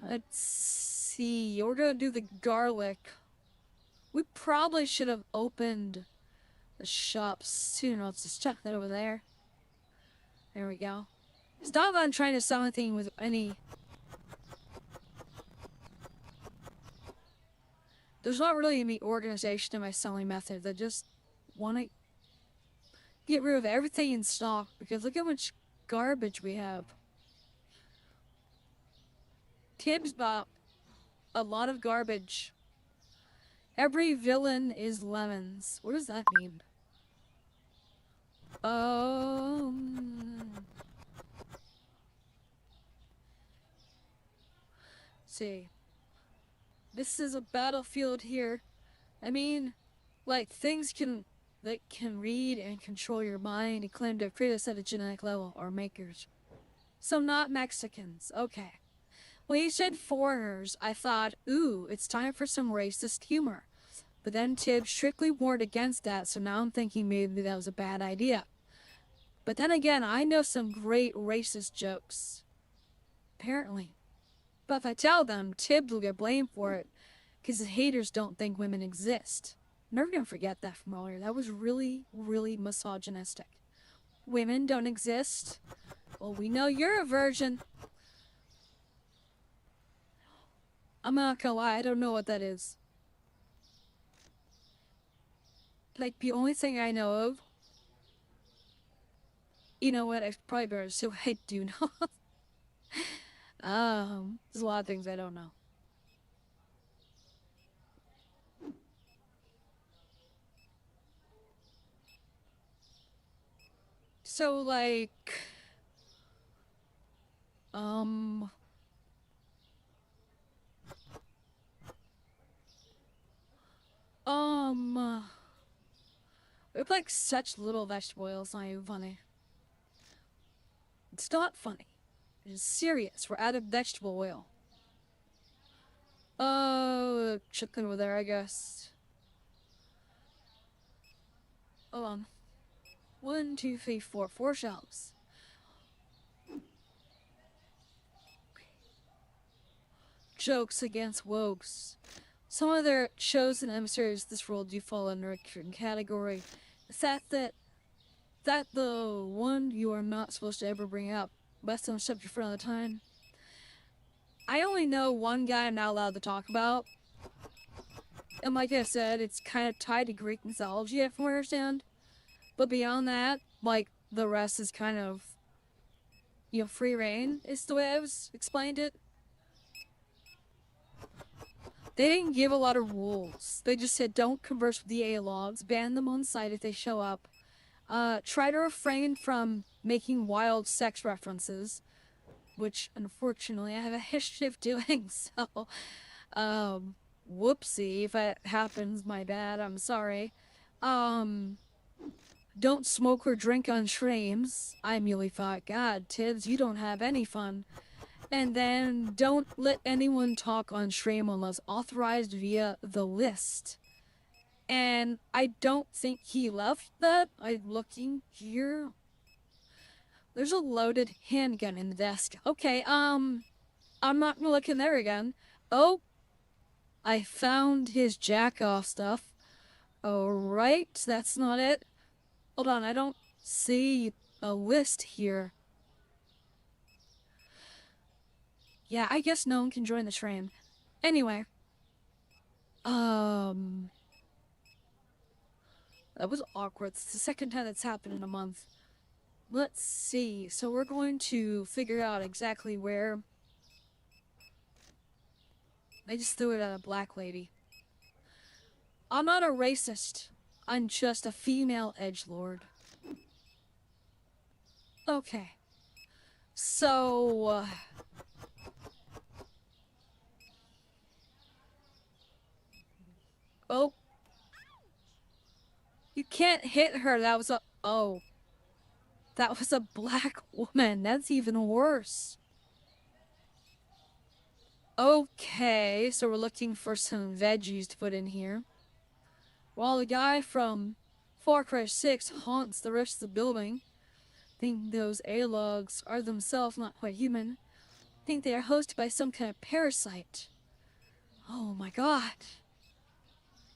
Let's see. We're gonna do the garlic. We probably should have opened the shop sooner. Let's just check that over there. There we go. Stop on trying to sell anything with any... there's not really any organization in my selling method. I just want to get rid of everything in stock because look how much garbage we have. Tibbs bought a lot of garbage Every villain is lemons. What does that mean? See. This is a battlefield here. I mean, like, things that can read and control your mind and claim to create us at a genetic level are makers. So not Mexicans. Okay. When you said foreigners, I thought, ooh, it's time for some racist humor. But then Tibbs strictly warned against that, so now I'm thinking maybe that was a bad idea. But then again, I know some great racist jokes. Apparently. But if I tell them, Tibbs will get blamed for it, because the haters don't think women exist. I'm never gonna forget that from earlier. That was really, really misogynistic. Women don't exist? Well, we know you're a virgin. I'm not gonna lie, I don't know what that is. Like, the only thing I know of... You know what, I probably better say what I do know. There's a lot of things I don't know. So, like... We have like such little vegetable oil, it's not even funny. It's not funny. It is serious. We're out of vegetable oil. Oh, chicken over there, I guess. Hold on. 1, 2, 3, 4. 4 shelves. Jokes against wokes. Some other shows and emissaries of this world do fall under a certain category. The fact that the one you are not supposed to ever bring up. Best on the subject for another time. I only know one guy I'm not allowed to talk about. And like I said, it's kind of tied to Greek mythology, if I understand. But beyond that, like, the rest is kind of, you know, free reign, is the way I was explained it. They didn't give a lot of rules. They just said don't converse with the A-logs, ban them on site if they show up, try to refrain from making wild sex references, which unfortunately I have a history of doing, so, whoopsie, if that happens, my bad, I'm sorry. Don't smoke or drink on shrooms. I immediately thought, God, Tibbs, you don't have any fun. And then don't let anyone talk on Shreem unless authorized via the list. And I don't think he left that. I'm looking here. There's a loaded handgun in the desk. Okay, I'm not gonna look in there again. Oh, I found his jack-off stuff. Alright, that's not it. Hold on, I don't see a list here. Yeah, I guess no one can join the train. Anyway. That was awkward. It's the second time that's happened in a month. Let's see. So we're going to figure out exactly where... I just threw it at a black lady. I'm not a racist. I'm just a female edgelord. Okay. So... Oh. You can't hit her. That was a... Oh. That was a black woman. That's even worse. Okay, so we're looking for some veggies to put in here. While the guy from Far Cry 6 haunts the rest of the building, think those A-logs are themselves not quite human. Think they are hosted by some kind of parasite. Oh my god.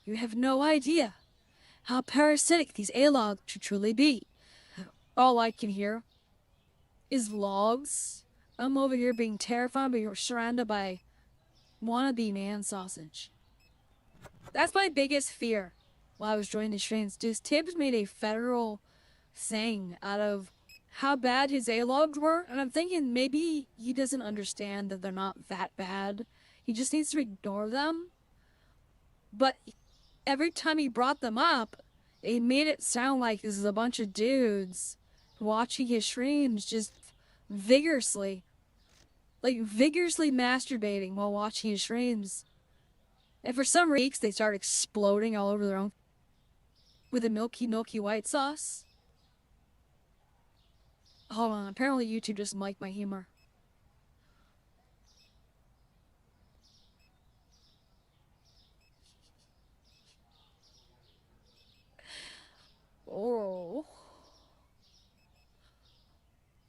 You have no idea how parasitic these A-logs should truly be. All I can hear is logs. I'm over here being terrified, but you're surrounded by wannabe man sausage. That's my biggest fear while I was joining the trains. Just Tibbs made a federal thing out of how bad his A-logs were, and I'm thinking maybe he doesn't understand that they're not that bad. He just needs to ignore them. But every time he brought them up, it made it sound like this is a bunch of dudes watching his streams just vigorously, like vigorously masturbating while watching his streams. And for some reason, they start exploding all over their own with a milky white sauce. Hold on, apparently YouTube doesn't like my humor. Oh.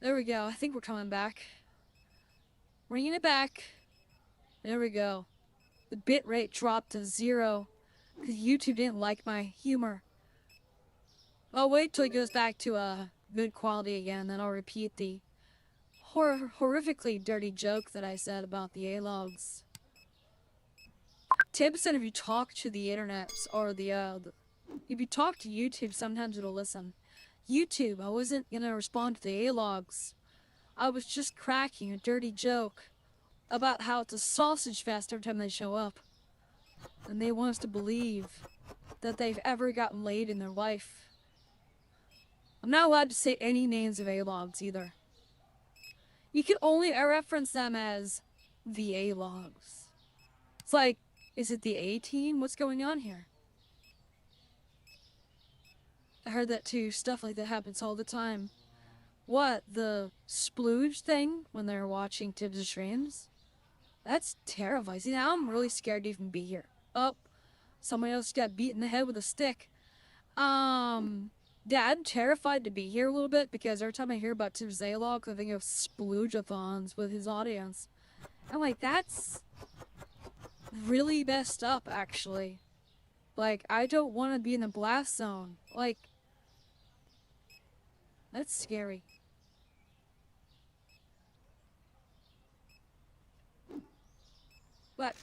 There we go. I think we're coming back. Bringing it back. There we go. The bit rate dropped to 0 because YouTube didn't like my humor. I'll wait till it goes back to good quality again, then I'll repeat the horrifically dirty joke that I said about the A-logs. Tim said if you talk to the internet or if you talk to YouTube, sometimes it'll listen. YouTube, I wasn't gonna respond to the A-logs. I was just cracking a dirty joke about how it's a sausage fest every time they show up. And they want us to believe that they've ever gotten laid in their life. I'm not allowed to say any names of A-logs either. You can only reference them as the A-logs. It's like, is it the A-team? What's going on here? I heard that too. Stuff like that happens all the time. What? The splooge thing when they're watching Tibbs' streams? That's terrifying. See, now I'm really scared to even be here. Oh, somebody else got beat in the head with a stick. Yeah, I'm terrified to be here a little bit because every time I hear about Tim Zalog, I think of splooge-a-thons with his audience. I'm like, that's really messed up, actually. Like, I don't want to be in the blast zone. Like, that's scary. But,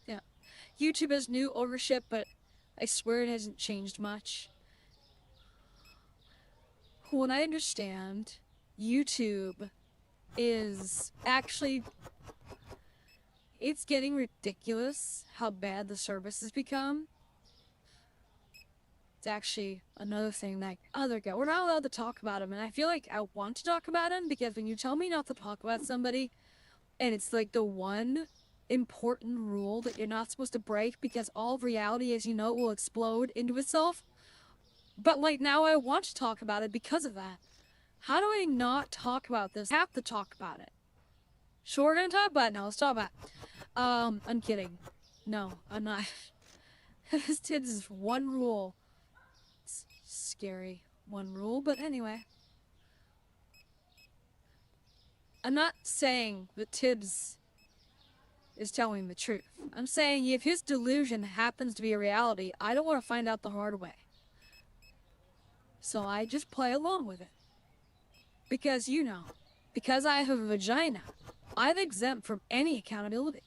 yeah. YouTube has new ownership, but I swear it hasn't changed much. What I understand, YouTube is actually, it's getting ridiculous how bad the service has become. It's actually another thing that other guy, we're not allowed to talk about him, and I feel like I want to talk about him because when you tell me not to talk about somebody, and it's like the one important rule that you're not supposed to break because all of reality, as you know, it will explode into itself. But like now I want to talk about it because of that. How do I not talk about this? I have to talk about it. Sure, we're gonna talk about it now. Let's talk about it. I'm kidding. No, I'm not. This is one rule. It's scary. One rule, but anyway. I'm not saying that Tibbs is telling the truth. I'm saying if his delusion happens to be a reality, I don't want to find out the hard way. So I just play along with it. Because, you know, because I have a vagina, I'm exempt from any accountability.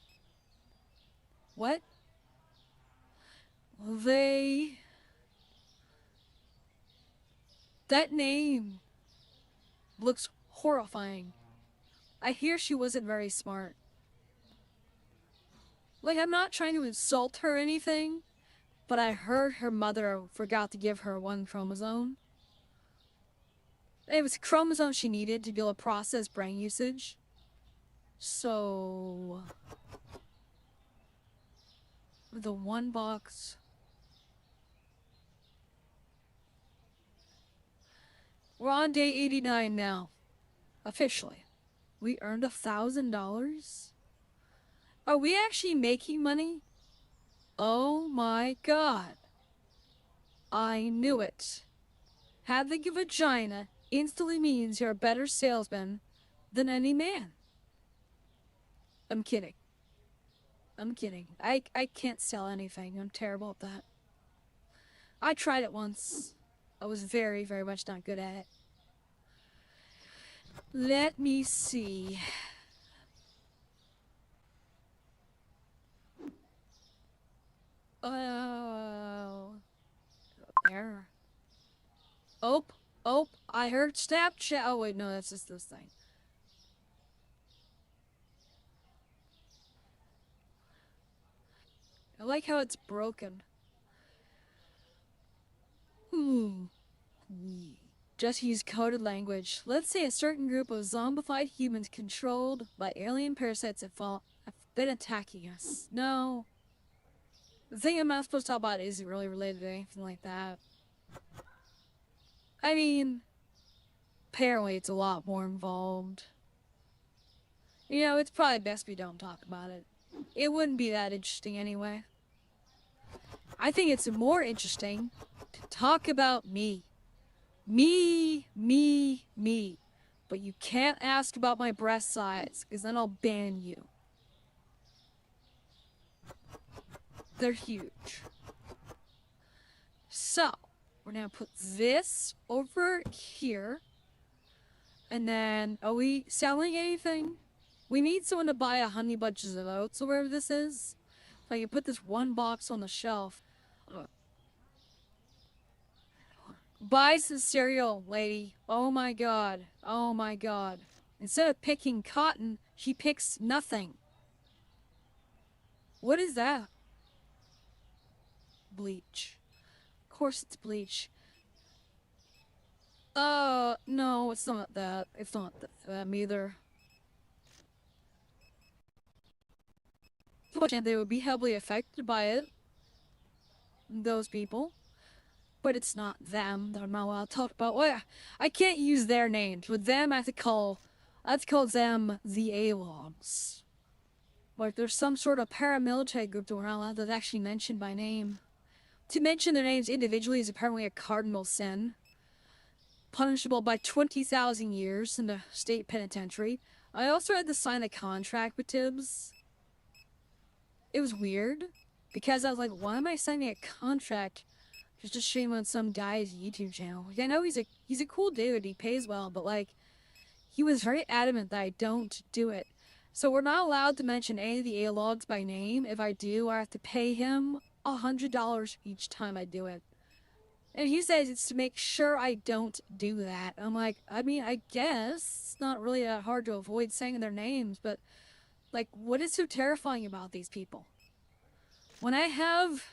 What? That name looks horrifying. I hear she wasn't very smart. Like, I'm not trying to insult her or anything, but I heard her mother forgot to give her one chromosome. It was a chromosome she needed to be able to process brain usage. So, the one box. We're on day 89 now. Officially. We earned $1,000? Are we actually making money? Oh my god. I knew it. Having a vagina instantly means you're a better salesman than any man. I'm kidding. I'm kidding. I can't sell anything. I'm terrible at that. I tried it once. I was very, very much not good at it. Let me see. Oh. There. Oh, I heard Snapchat. Oh, wait, no, that's just this thing. I like how it's broken. Just use coded language. Let's say a certain group of zombified humans controlled by alien parasites have been attacking us. No. The thing I'm not supposed to talk about isn't really related to anything like that. I mean, apparently it's a lot more involved. You know, it's probably best we don't talk about it. It wouldn't be that interesting anyway. I think it's more interesting to talk about me. Me. But you can't ask about my breast size, because then I'll ban you. They're huge. So, we're gonna put this over here. And then, are we selling anything? We need someone to buy a Honey Bunches of Oats, or wherever this is. If I can put this one box on the shelf. Buy some cereal, lady. Oh my god. Oh my god. Instead of picking cotton, she picks nothing. What is that? Bleach. Of course it's bleach. No, it's not that. It's not them either. And they would be heavily affected by it. Those people. But it's not them that I'm not allowed to talk about. Well, I can't use their names. With them, I have to call them the A-Logs. Like, there's some sort of paramilitary group that we're not allowed to actually mention by name. To mention their names individually is apparently a cardinal sin, punishable by 20,000 years in the state penitentiary. I also had to sign a contract with Tibbs. It was weird, because I was like, why am I signing a contract just to stream on some guy's YouTube channel? Like, I know he's a cool dude, he pays well, but like, he was very adamant that I don't do it. So we're not allowed to mention any of the A-Logs by name. If I do, I have to pay him $100 each time I do it. And he says it's to make sure I don't do that. I'm like, I mean, I guess it's not really that hard to avoid saying their names, but like, what is so terrifying about these people? When I have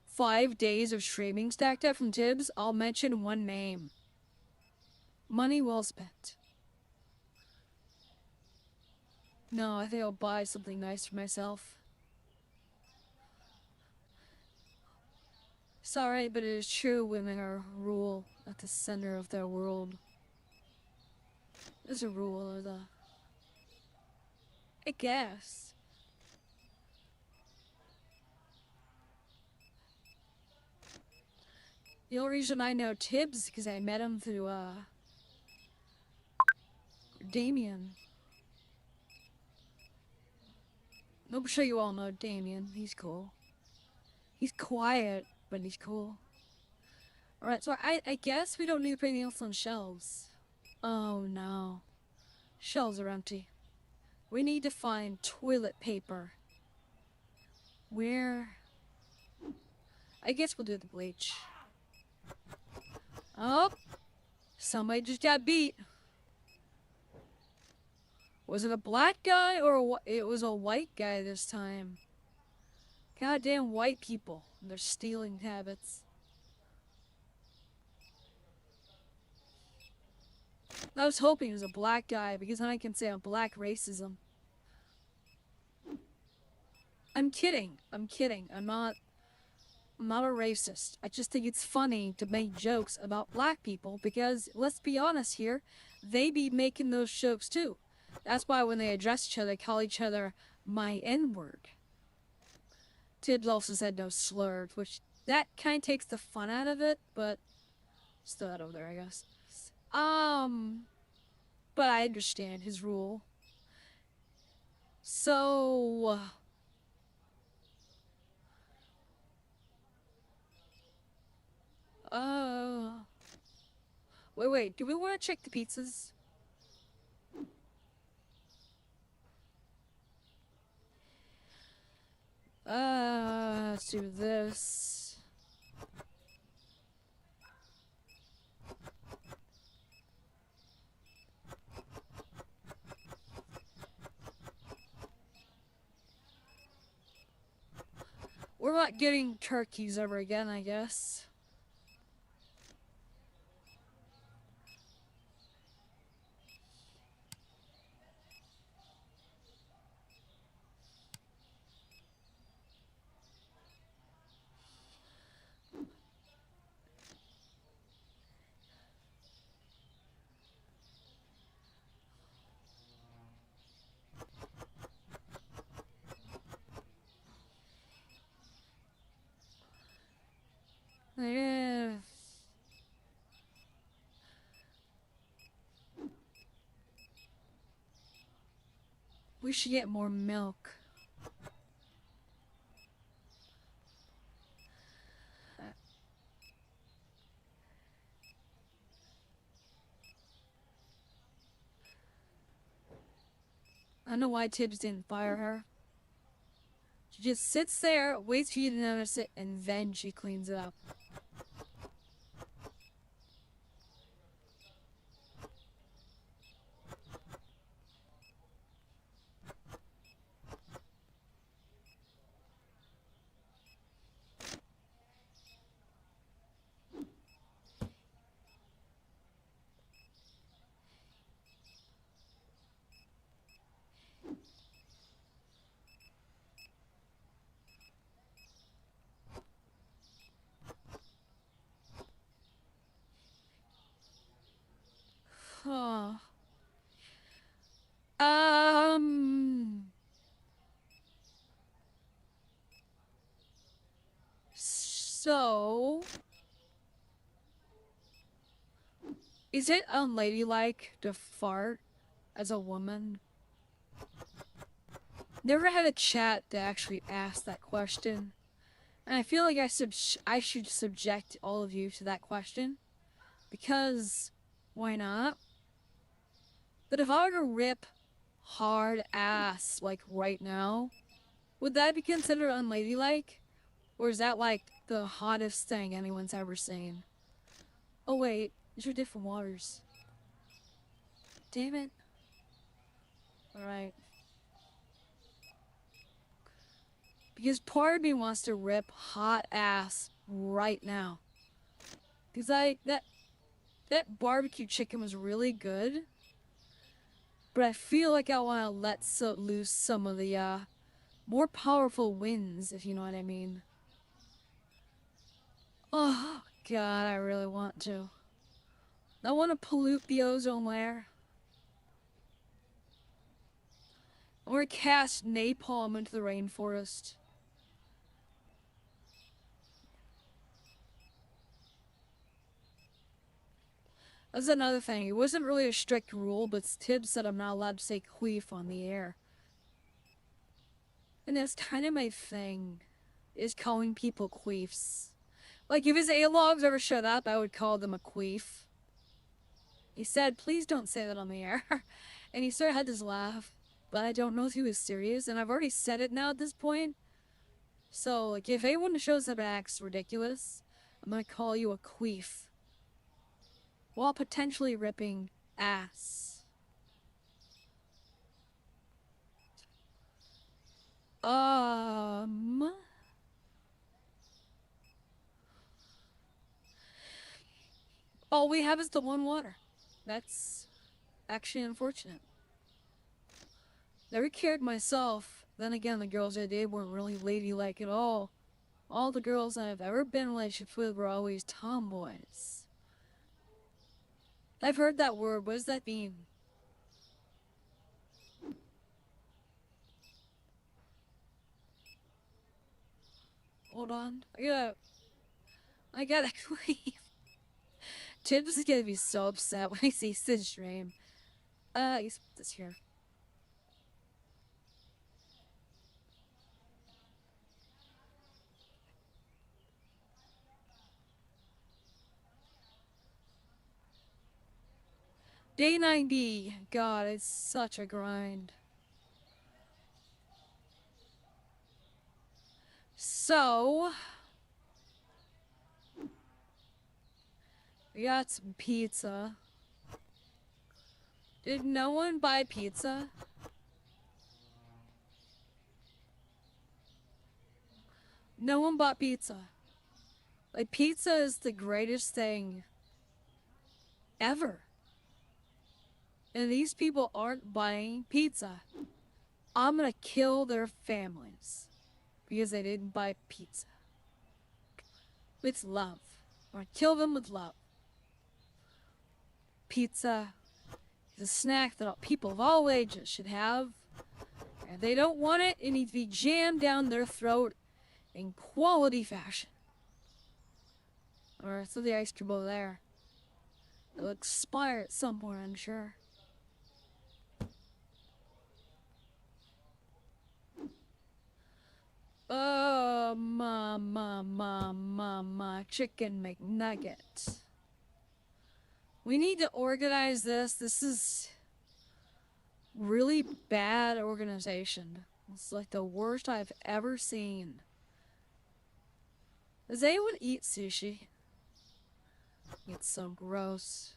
5 days of streaming stacked up from Tibbs, I'll mention one name. Money well spent. No, I think I'll buy something nice for myself. Sorry, but it is true women are rule at the center of their world. There's a rule or the... I guess. The only reason I know Tibbs is because I met him through, Damien. I'm sure you all know Damien. He's cool. He's quiet, but he's cool. Alright, so I guess we don't need to put anything else on shelves. Oh no. Shelves are empty. We need to find toilet paper. Where? I guess we'll do the bleach. Oh! Somebody just got beat. Was it a black guy or it was a white guy this time? Goddamn white people and their stealing habits. I was hoping it was a black guy because then I can say I'm black racism. I'm kidding. I'm not a racist. I just think it's funny to make jokes about black people because, let's be honest here, they be making those jokes too. That's why when they address each other, they call each other my N-word. Tibbs also said no slurs, which that kind of takes the fun out of it, but still out over there, I guess. But I understand his rule. So... Wait, do we want to check the pizzas? Let's do this. We're not getting turkeys ever again, I guess. we should get more milk. I don't know why Tibbs didn't fire her. She just sits there, waits for you to notice it, and then she cleans it up. Huh. Um. So, is it unladylike to fart as a woman? Never had a chat to actually ask that question, and I feel like I should subject all of you to that question, because why not? But if I were to rip hard ass like right now, would that be considered unladylike? Or is that like the hottest thing anyone's ever seen? Oh wait, these are different waters. Damn it. Alright. Because part of me wants to rip hot ass right now. Because that barbecue chicken was really good. But I feel like I want to let loose some of the more powerful winds, if you know what I mean. Oh, God, I really want to. I want to pollute the ozone layer. Or cast napalm into the rainforest. That's another thing. It wasn't really a strict rule, but Tibbs said I'm not allowed to say queef on the air. And that's kind of my thing, is calling people queefs. Like, if his A-logs ever showed up, I would call them a queef. He said, please don't say that on the air. And he sort of had this laugh. But I don't know if he was serious, and I've already said it now at this point. So, like, if anyone shows up and acts ridiculous, I'm gonna call you a queef. While potentially ripping ass. All we have is the one water. That's actually unfortunate. Never cared myself. Then again, the girls I dated weren't really ladylike at all. All the girls I've ever been in relationships with were always tomboys. I've heard that word. What does that mean? Hold on. I gotta leave. Tibbs is gonna be so upset when he sees this stream. He's this here. Day 90. God, it's such a grind. So, we got some pizza. Did no one buy pizza? No one bought pizza. Like, pizza is the greatest thing ever. And these people aren't buying pizza. I'm gonna kill their families because they didn't buy pizza. With love. I'm gonna kill them with love. Pizza is a snack that people of all ages should have. And if they don't want it, it needs to be jammed down their throat in quality fashion. Or so the ice cream over there. It'll expire at some point, I'm sure. chicken McNugget. We need to organize this. This is really bad organization. It's like the worst I've ever seen. Does anyone eat sushi? It's so gross.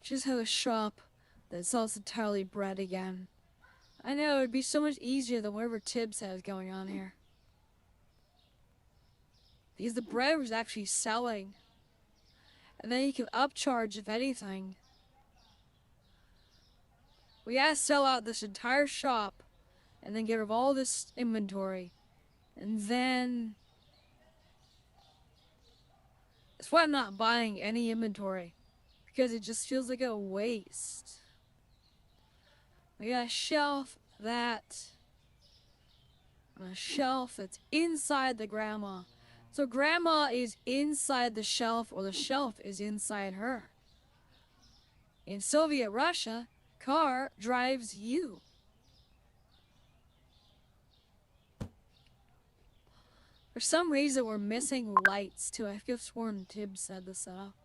Just have a shop that sells entirely bread again. I know, it'd be so much easier than whatever Tibbs has going on here. Because the bread was actually selling. And then you can upcharge if anything. We gotta sell out this entire shop and then get rid of all this inventory. And then... That's why I'm not buying any inventory. Because it just feels like a waste. We gotta shelf that on a shelf that's inside the grandma. So grandma is inside the shelf, or the shelf is inside her. In Soviet Russia, car drives you. For some reason, we're missing lights too. I could have sworn Tibbs said this setup.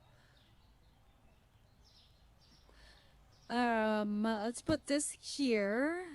Let's put this here.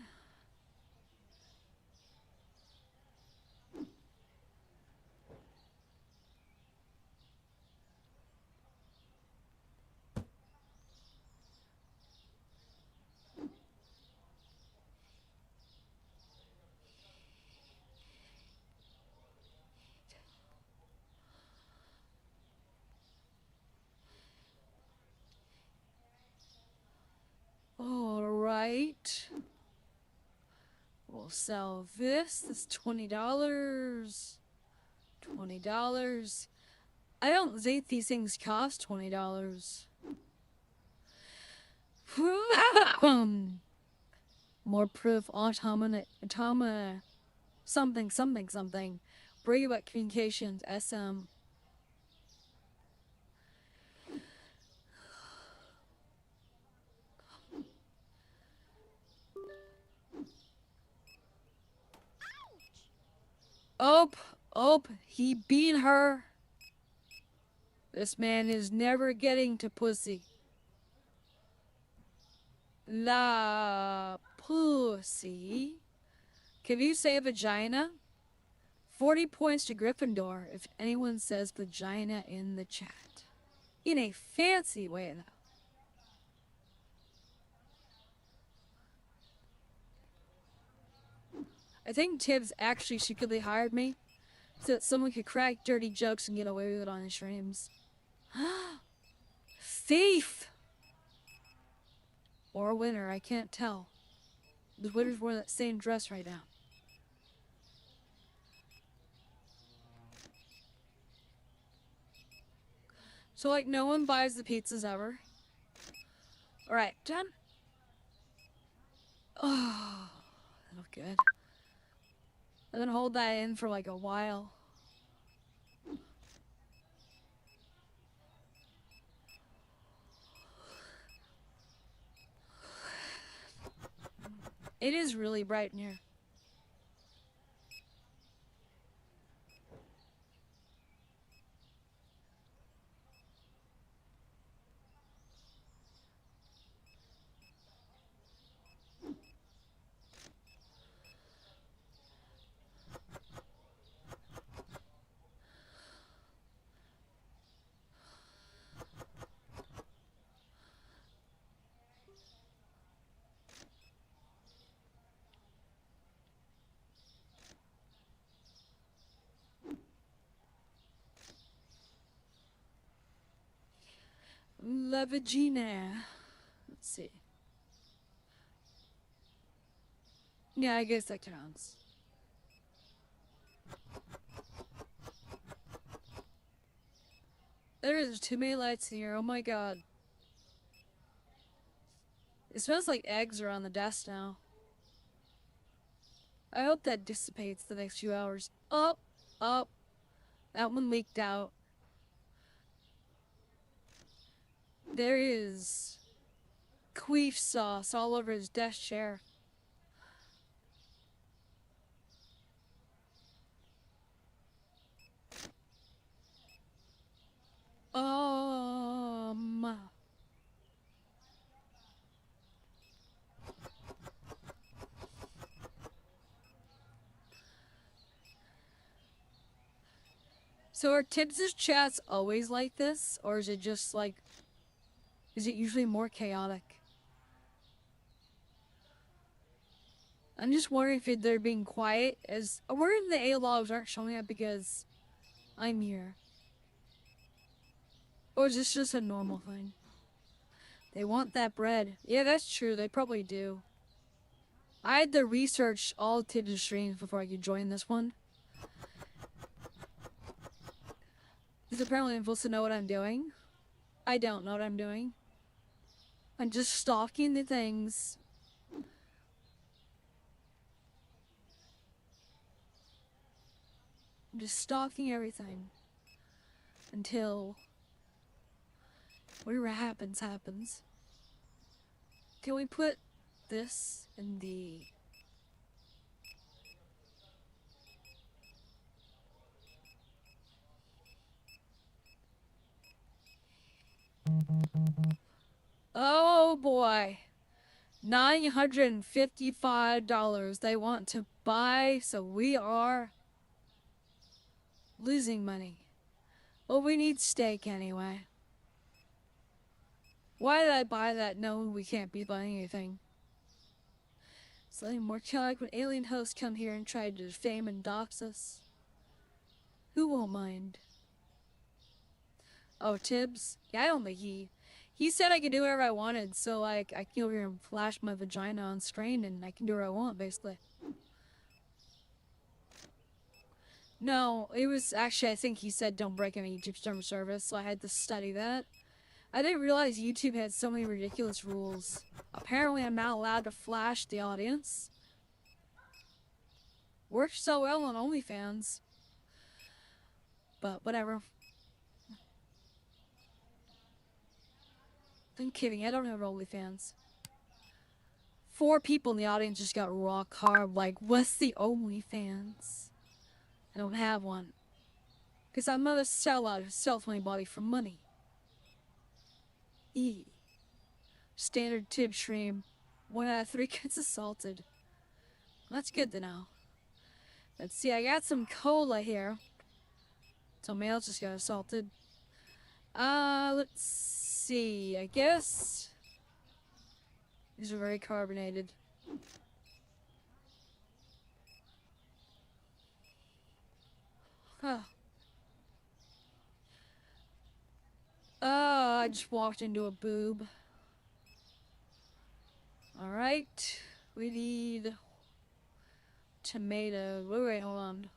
All right. We'll sell this. This $20. $20. I don't think these things cost $20. More proof. Something. Bring about communications. SM. Oh, he beat her. This man is never getting to pussy. La pussy. Can you say vagina? 40 points to Gryffindor if anyone says vagina in the chat. In a fancy way, though. I think Tibbs actually secretly hired me so that someone could crack dirty jokes and get away with it on his streams. Thief! Or winner, I can't tell. The winner's wearing that same dress right now. So, like, no one buys the pizzas ever. Alright, done. Oh, that looked good. I'm gonna hold that in for like a while. It is really bright in here. La Vagina. Let's see. Yeah, I guess that counts. There's too many lights here. Oh my god. It smells like eggs are on the desk now. I hope that dissipates the next few hours. Oh, oh, that one leaked out. There is queef sauce all over his desk chair. Um. So are Tibbs' chats always like this? Or is it just like, is it usually more chaotic? I'm just wondering if they're being quiet as, or if the A logs aren't showing up because I'm here. Or is this just a normal thing? They want that bread. Yeah, that's true. They probably do. I had to research all Tibbs' streams before I could join this one. Because apparently I'm supposed to know what I'm doing. I don't know what I'm doing. I'm just stalking the things. I'm just stalking everything. Until whatever happens, happens. Can we put this in the... Oh boy. $955 they want to buy, so we are losing money. Well, we need steak anyway. Why did I buy that knowing we can't be buying anything? Something more chaotic when alien hosts come here and try to defame and dox us. Who won't mind? Oh, Tibbs? Yeah, I don't think he said I could do whatever I wanted, so like I can go over here and flash my vagina on screen and I can do what I want, basically. No, it was actually, I think he said don't break any YouTube term of service, so I had to study that. I didn't realize YouTube had so many ridiculous rules. Apparently I'm not allowed to flash the audience. Works so well on OnlyFans. But whatever. I'm kidding, I don't have OnlyFans. 4 people in the audience just got rock hard, like, what's the OnlyFans? I don't have one. Because I'm not a sellout who sells my body for money. E. Standard tip stream. 1 out of 3 gets assaulted. That's good to know. Let's see, I got some cola here. Somebody else just got assaulted. Let's see. I guess these are very carbonated. Huh. I just walked into a boob. Alright. We need tomato. Wait, hold on.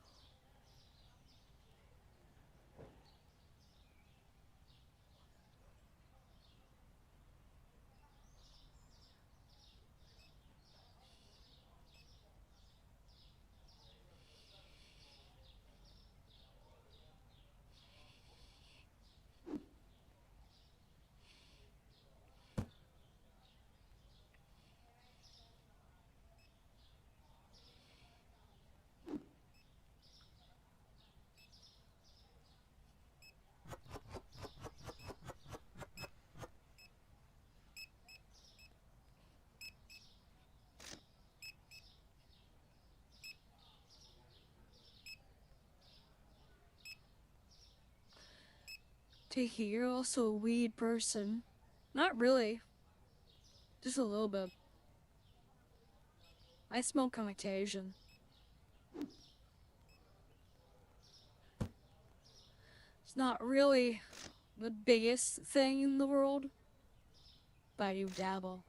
Takey, you're also a weed person. Not really. Just a little bit. I smoke on occasion. It's not really the biggest thing in the world, but I do dabble.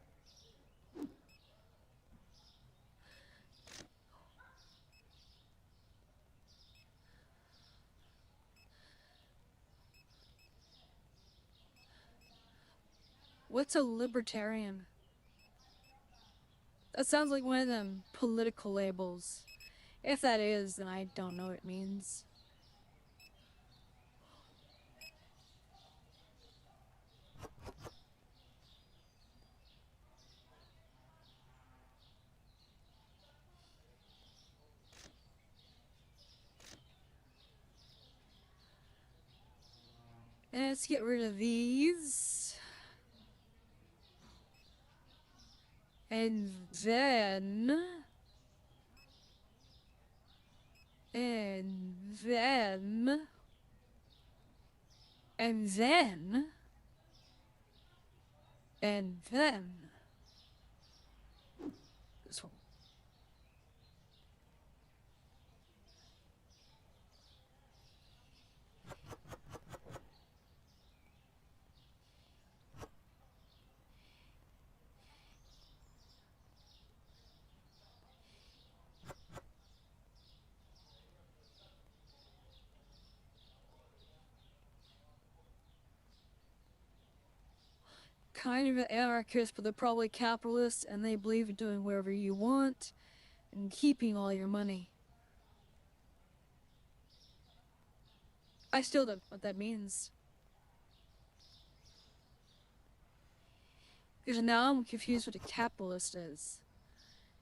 What's a libertarian? That sounds like one of them political labels. If that is, then I don't know what it means. And let's get rid of these. And then... And then... And then... And then... This one. Kind of an anarchist, but they're probably capitalists, and they believe in doing whatever you want and keeping all your money. I still don't know what that means. Because now I'm confused what a capitalist is.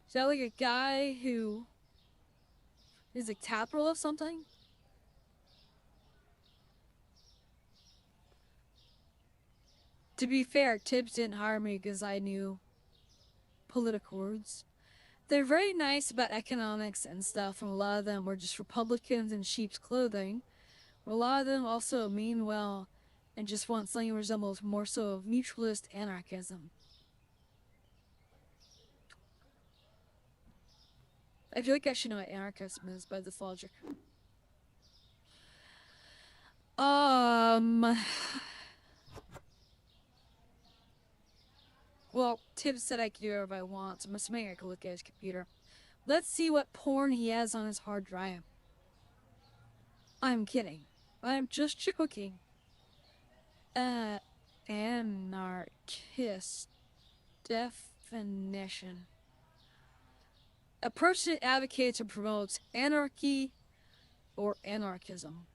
Is that like a guy who is a capital of something? To be fair, Tibbs didn't hire me because I knew political words. They're very nice about economics and stuff, and a lot of them were just Republicans in sheep's clothing. A lot of them also mean well and just want something that resembles more so of mutualist anarchism. I feel like I should know what anarchism is by this logic. Well, Tibbs said I could do whatever I want, so I'm assuming I could look at his computer. Let's see what porn he has on his hard drive. I'm kidding. I'm just joking. Anarchist definition. A person that advocates or promotes anarchy or anarchism.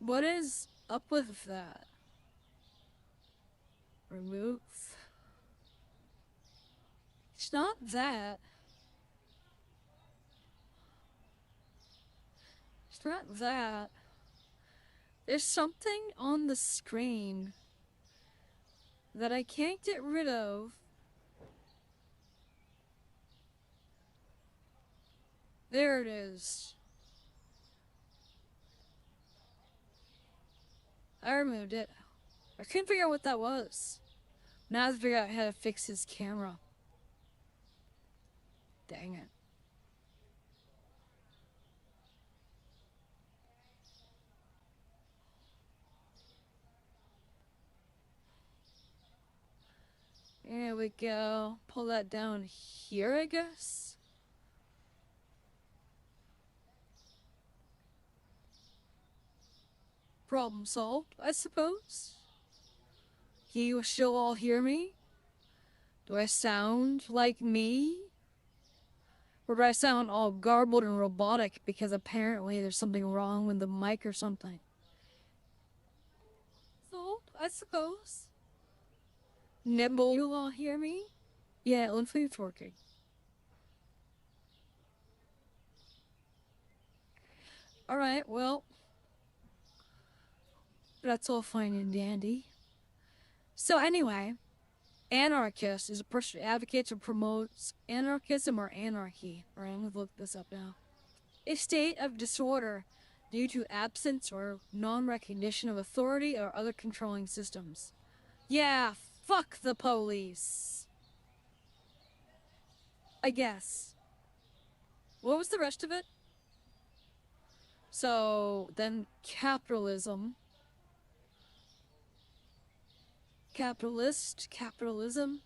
What is up with that? Remove. It's not that. It's not that. There's something on the screen that I can't get rid of. There it is. I removed it. I couldn't figure out what that was. Now I have to figure out how to fix his camera. Dang it. There we go. Pull that down here, I guess. Problem solved, I suppose. Can you still all hear me? Do I sound like me? Or do I sound all garbled and robotic because apparently there's something wrong with the mic or something? Solved, I suppose. Nimble, you all hear me? Yeah, it looks like it's working. Alright, well, that's all fine and dandy. So anyway, anarchist is a person who advocates or promotes anarchism or anarchy. Alright, I'm gonna look this up now. A state of disorder due to absence or non-recognition of authority or other controlling systems. Yeah, fuck the police. I guess. What was the rest of it? So, then capitalism. Capitalist, capitalism.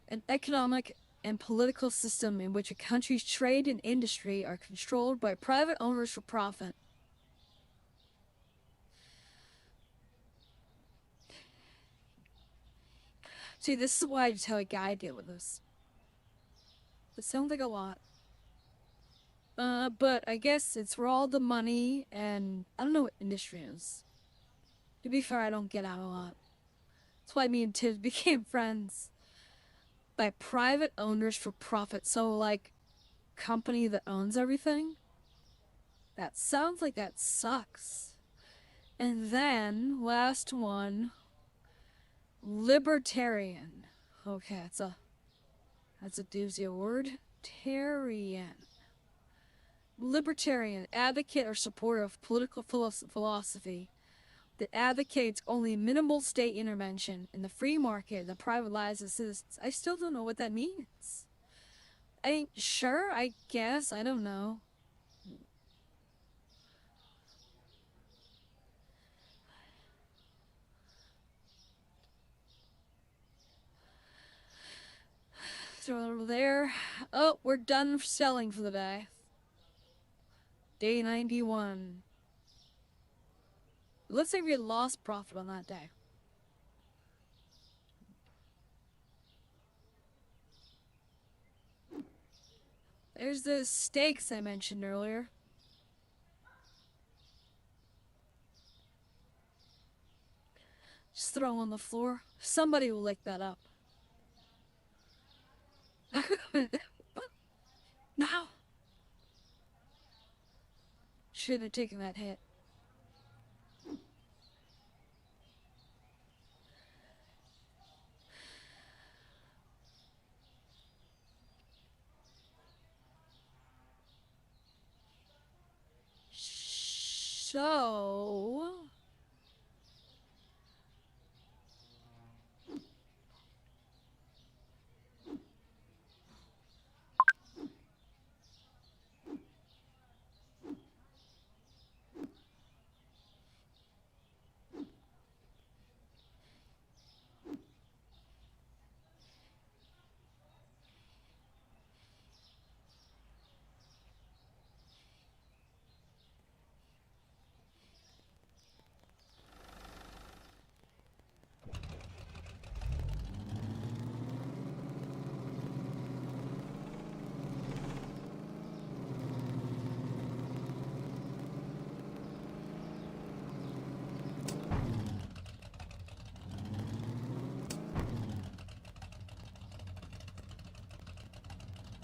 An economic and political system in which a country's trade and industry are controlled by private owners for profit. See, this is why I tell a guy I deal with this. It sounds like a lot. But I guess it's where all the money and I don't know what industry is. To be fair, I don't get out a lot. That's why me and Tibbs became friends. By private owners for profit. So, like, company that owns everything? That sounds like that sucks. And then, last one, libertarian. Okay, that's a doozy word. Tarian. Libertarian, advocate or supporter of political philosophy that advocates only minimal state intervention in the free market that privatizes citizens. I still don't know what that means. Sure, I guess, I don't know. So over there, oh, we're done selling for the day. Day 91. Let's say we had lost profit on that day. There's the steaks I mentioned earlier. Just throw on the floor. Somebody will lick that up. No! Should have taken that hit. So...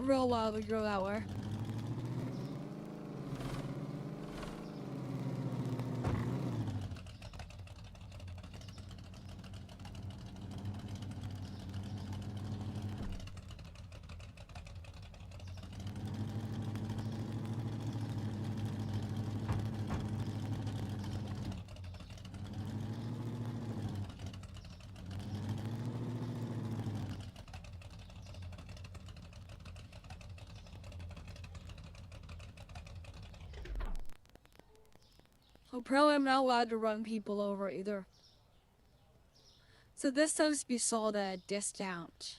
real wild we go that way. Apparently I'm not allowed to run people over either. So this tends to be sold at a discount.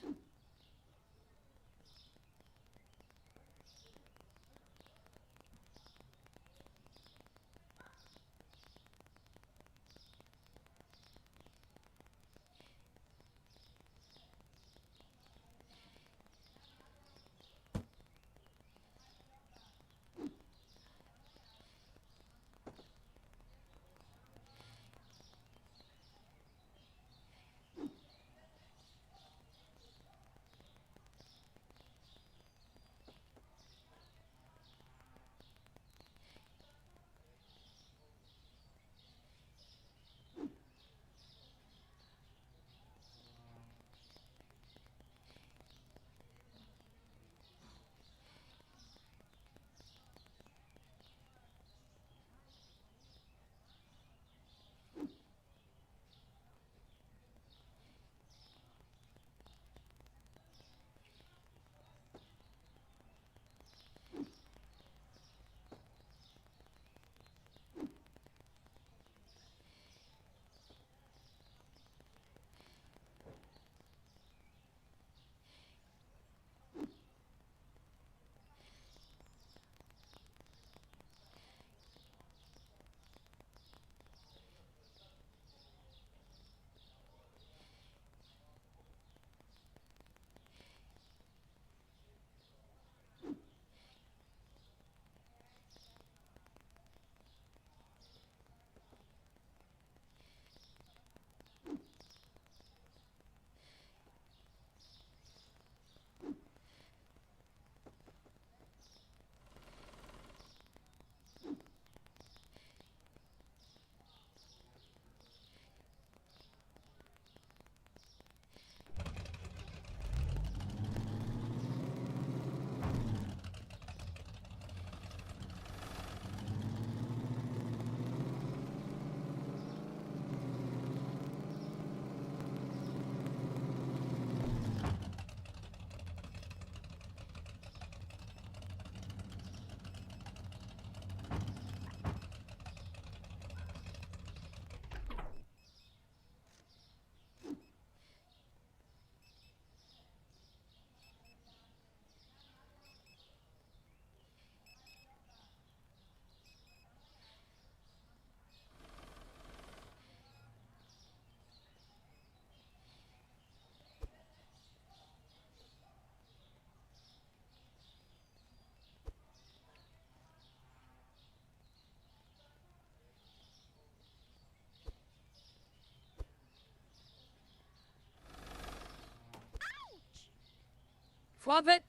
swap it?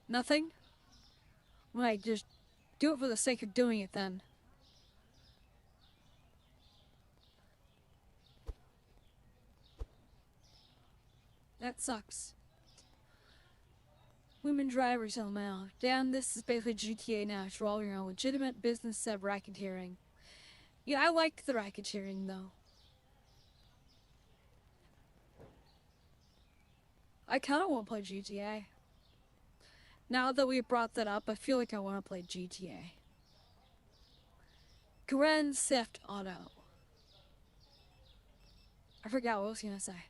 Nothing? Right, just do it for the sake of doing it then. That sucks. Women drivers now. Dan, this is basically GTA now. It's all your own legitimate business of racketeering. Yeah, I like the racketeering though. I kind of want to play GTA. Now that we brought that up, I feel like I want to play GTA. Grand Theft Auto. I forgot what I was gonna say.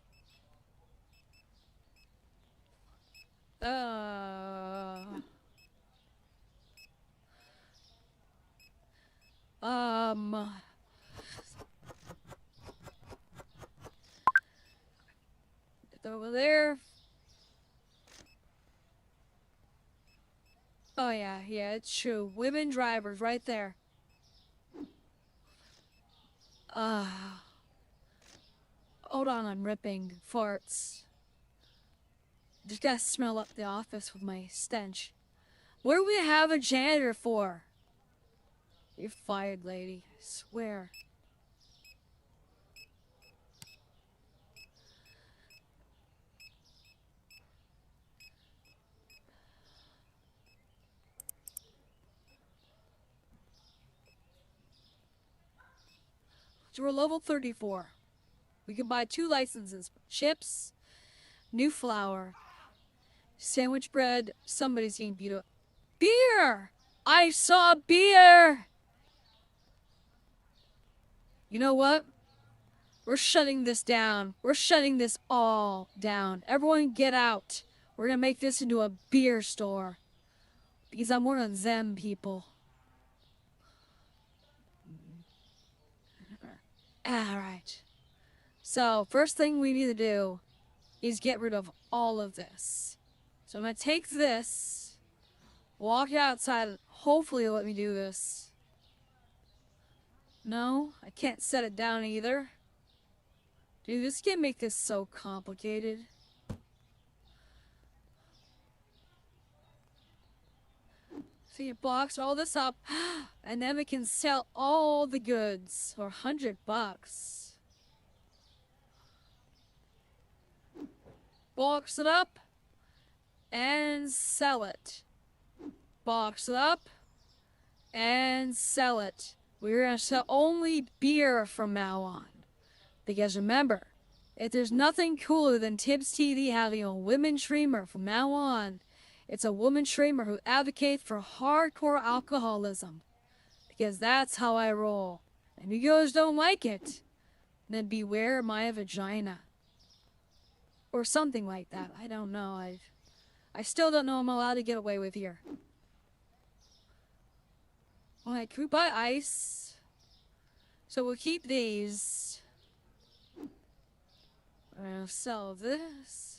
Um. Over there. Oh yeah, it's true. Women drivers right there. Hold on, I'm ripping farts. Just gotta smell up the office with my stench. What do we have a janitor for? You're fired, lady. I swear. So we're level 34. We can buy 2 licenses. Chips, new flour, sandwich bread. Somebody's getting beat up. Beer! I saw beer! You know what? We're shutting this down. We're shutting this all down. Everyone get out. We're gonna make this into a beer store. Because I'm one of them people. Alright. So, first thing we need to do is get rid of all of this. So I'm gonna take this, walk outside, hopefully let me do this. No, I can't set it down either. Dude, this can't make this so complicated. So you box all this up, and then we can sell all the goods for $100. Box it up and sell it. Box it up and sell it. We're gonna sell only beer from now on. Because remember, if there's nothing cooler than Tibbs TV having a women streamer from now on, it's a woman streamer who advocates for hardcore alcoholism. Because that's how I roll. And if you guys don't like it, then beware my vagina. Or something like that. I don't know. I still don't know I'm allowed to get away with here. Alright, can we buy ice? So we'll keep these. We're gonna sell this.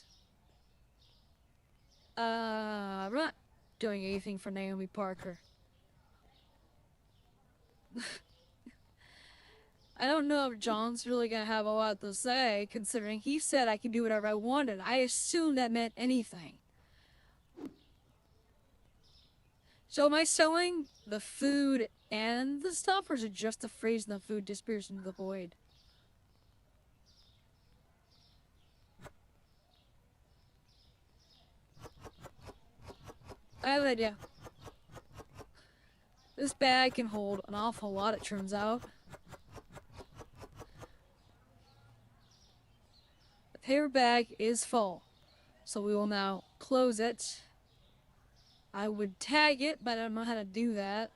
I'm not doing anything for Naomi Parker. I don't know if John's really gonna have a lot to say, considering he said I could do whatever I wanted. I assumed that meant anything. So am I selling the food and the stuff, or is it just the phrase and the food disappears into the void? I have an idea. This bag can hold an awful lot, it turns out. The paper bag is full, so we will now close it. I would tag it, but I don't know how to do that.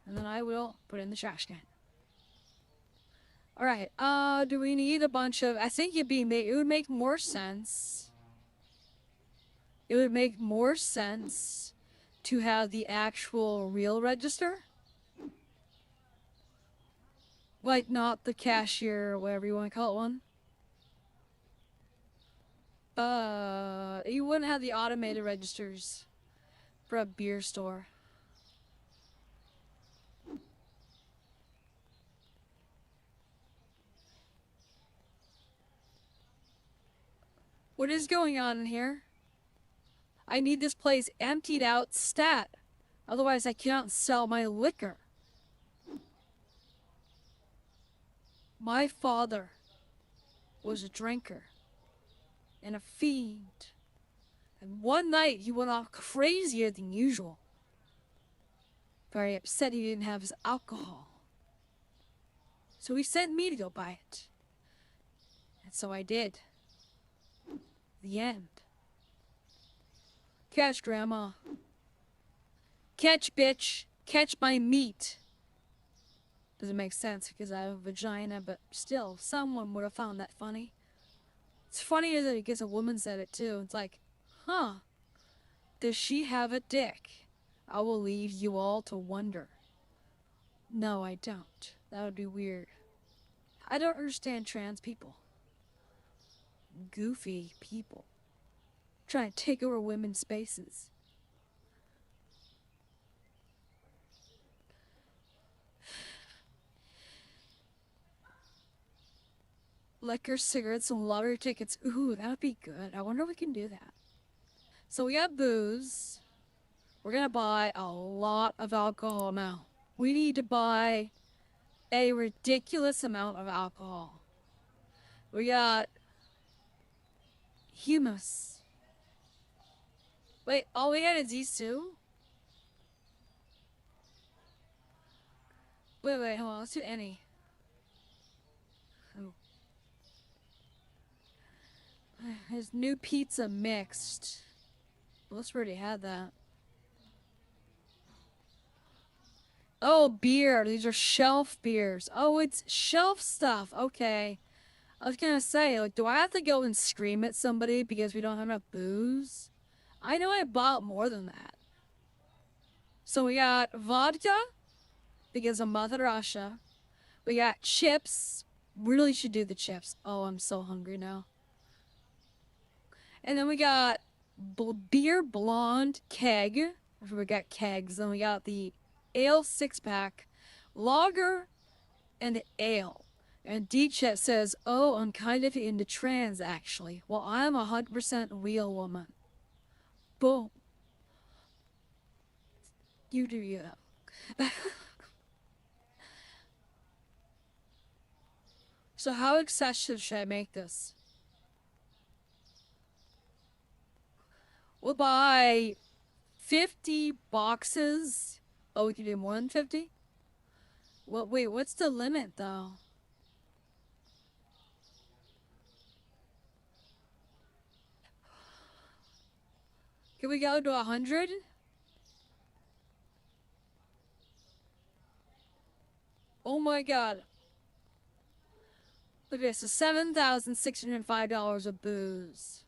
And then I will put it in the trash can. Alright, do we need a bunch of... I think it would make more sense. It would make more sense to have the actual real register. Like, not the cashier, or whatever you want to call it one. You wouldn't have the automated registers for a beer store. What is going on in here? I need this place emptied out stat. Otherwise, I cannot sell my liquor. My father was a drinker and a fiend. And one night he went off crazier than usual. Very upset he didn't have his alcohol. So he sent me to go buy it. And so I did. The end. Catch, Grandma. Catch, bitch. Catch my meat. Doesn't make sense because I have a vagina, but still, someone would have found that funny. It's funnier that I guess a woman said it too. It's like, huh, does she have a dick? I will leave you all to wonder. No, I don't. That would be weird. I don't understand trans people. Goofy people. Trying to take over women's spaces. Liquor, cigarettes, and lottery tickets. Ooh, that would be good. I wonder if we can do that. So we got booze. We're gonna buy a lot of alcohol now. We need to buy a ridiculous amount of alcohol. We got humus. Wait, all we got is these two? Wait, hold on. Let's do any. Oh. His new pizza mixed. Let's already had that. Oh, beer. These are shelf beers. Oh, it's shelf stuff. Okay. I was gonna say, like, do I have to go and scream at somebody because we don't have enough booze? I know I bought more than that. So we got vodka because of Mother Russia. We got chips. Really should do the chips. Oh, I'm so hungry now. And then we got beer blonde keg. We got kegs. Then we got the ale 6-pack, lager, and ale. And D-Chet says, oh, I'm kind of into trans, actually. Well, I'm 100% real woman. Boom. You do you. So how excessive should I make this? We'll buy 50 boxes. Oh, we can do more than 50? Well, wait, what's the limit, though? Can we go to 100? Oh my god. Look at this, so $7,605 of booze.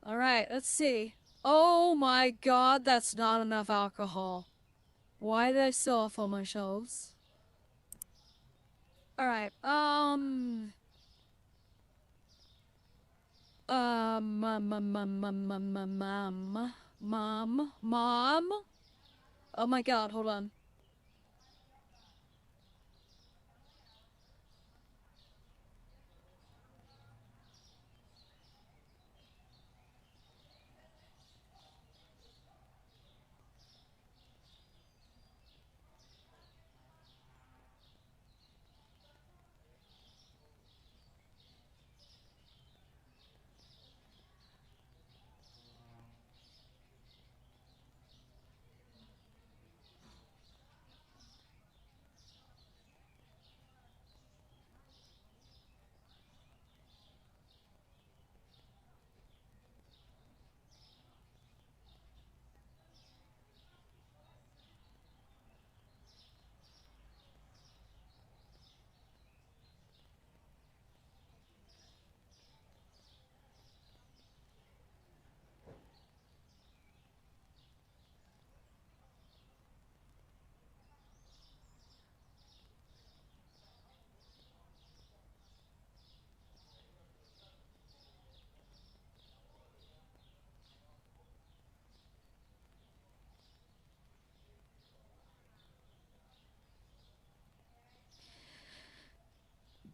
Alright, let's see. Oh my god, that's not enough alcohol. Why did I sell off all my shelves? Alright, Mom? Oh my god, hold on.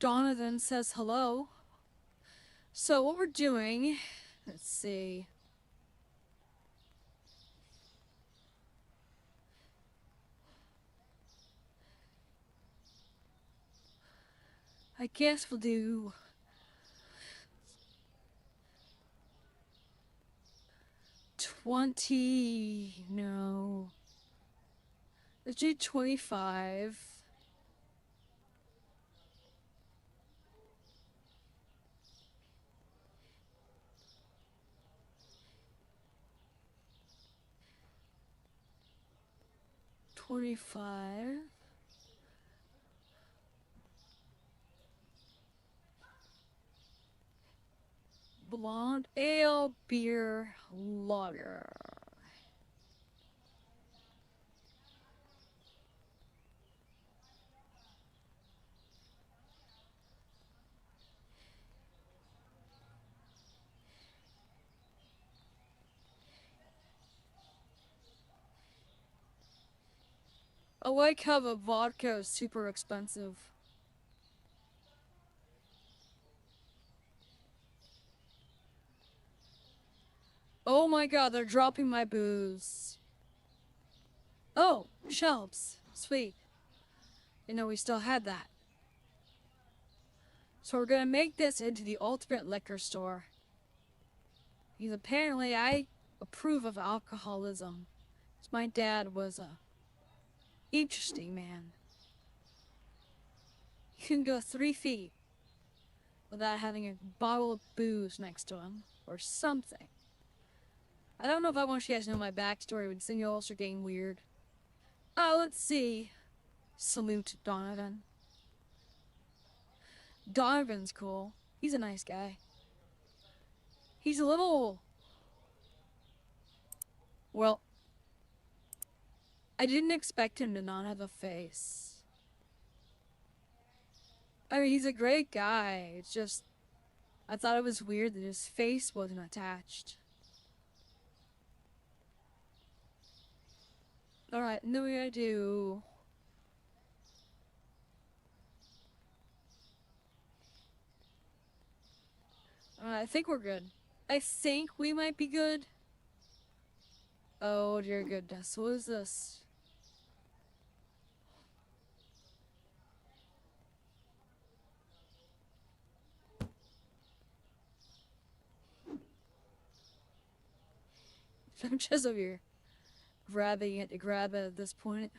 Donovan says hello. So what we're doing, let's see. I guess we'll do 20, no. Let's do 25. Blonde ale, beer, lager. I like how the vodka is super expensive. Oh my god, they're dropping my booze. Oh, shelves. Sweet. You know, we still had that. So we're gonna make this into the ultimate liquor store. Because apparently I approve of alcoholism. My dad was a interesting man. You can go 3 feet without having a bottle of booze next to him or something. I don't know if I want you guys to know my backstory, but then you'll also getting weird. Oh, let's see. Salute Donovan. Donovan's cool. He's a nice guy. He's a little... Well, I didn't expect him to not have a face. I mean, he's a great guy. It's just... I thought it was weird that his face wasn't attached. Alright, and then we gotta do... I think we're good. I think we might be good. Oh dear goodness, what is this? I'm just over here grabbing it to grab it at this point.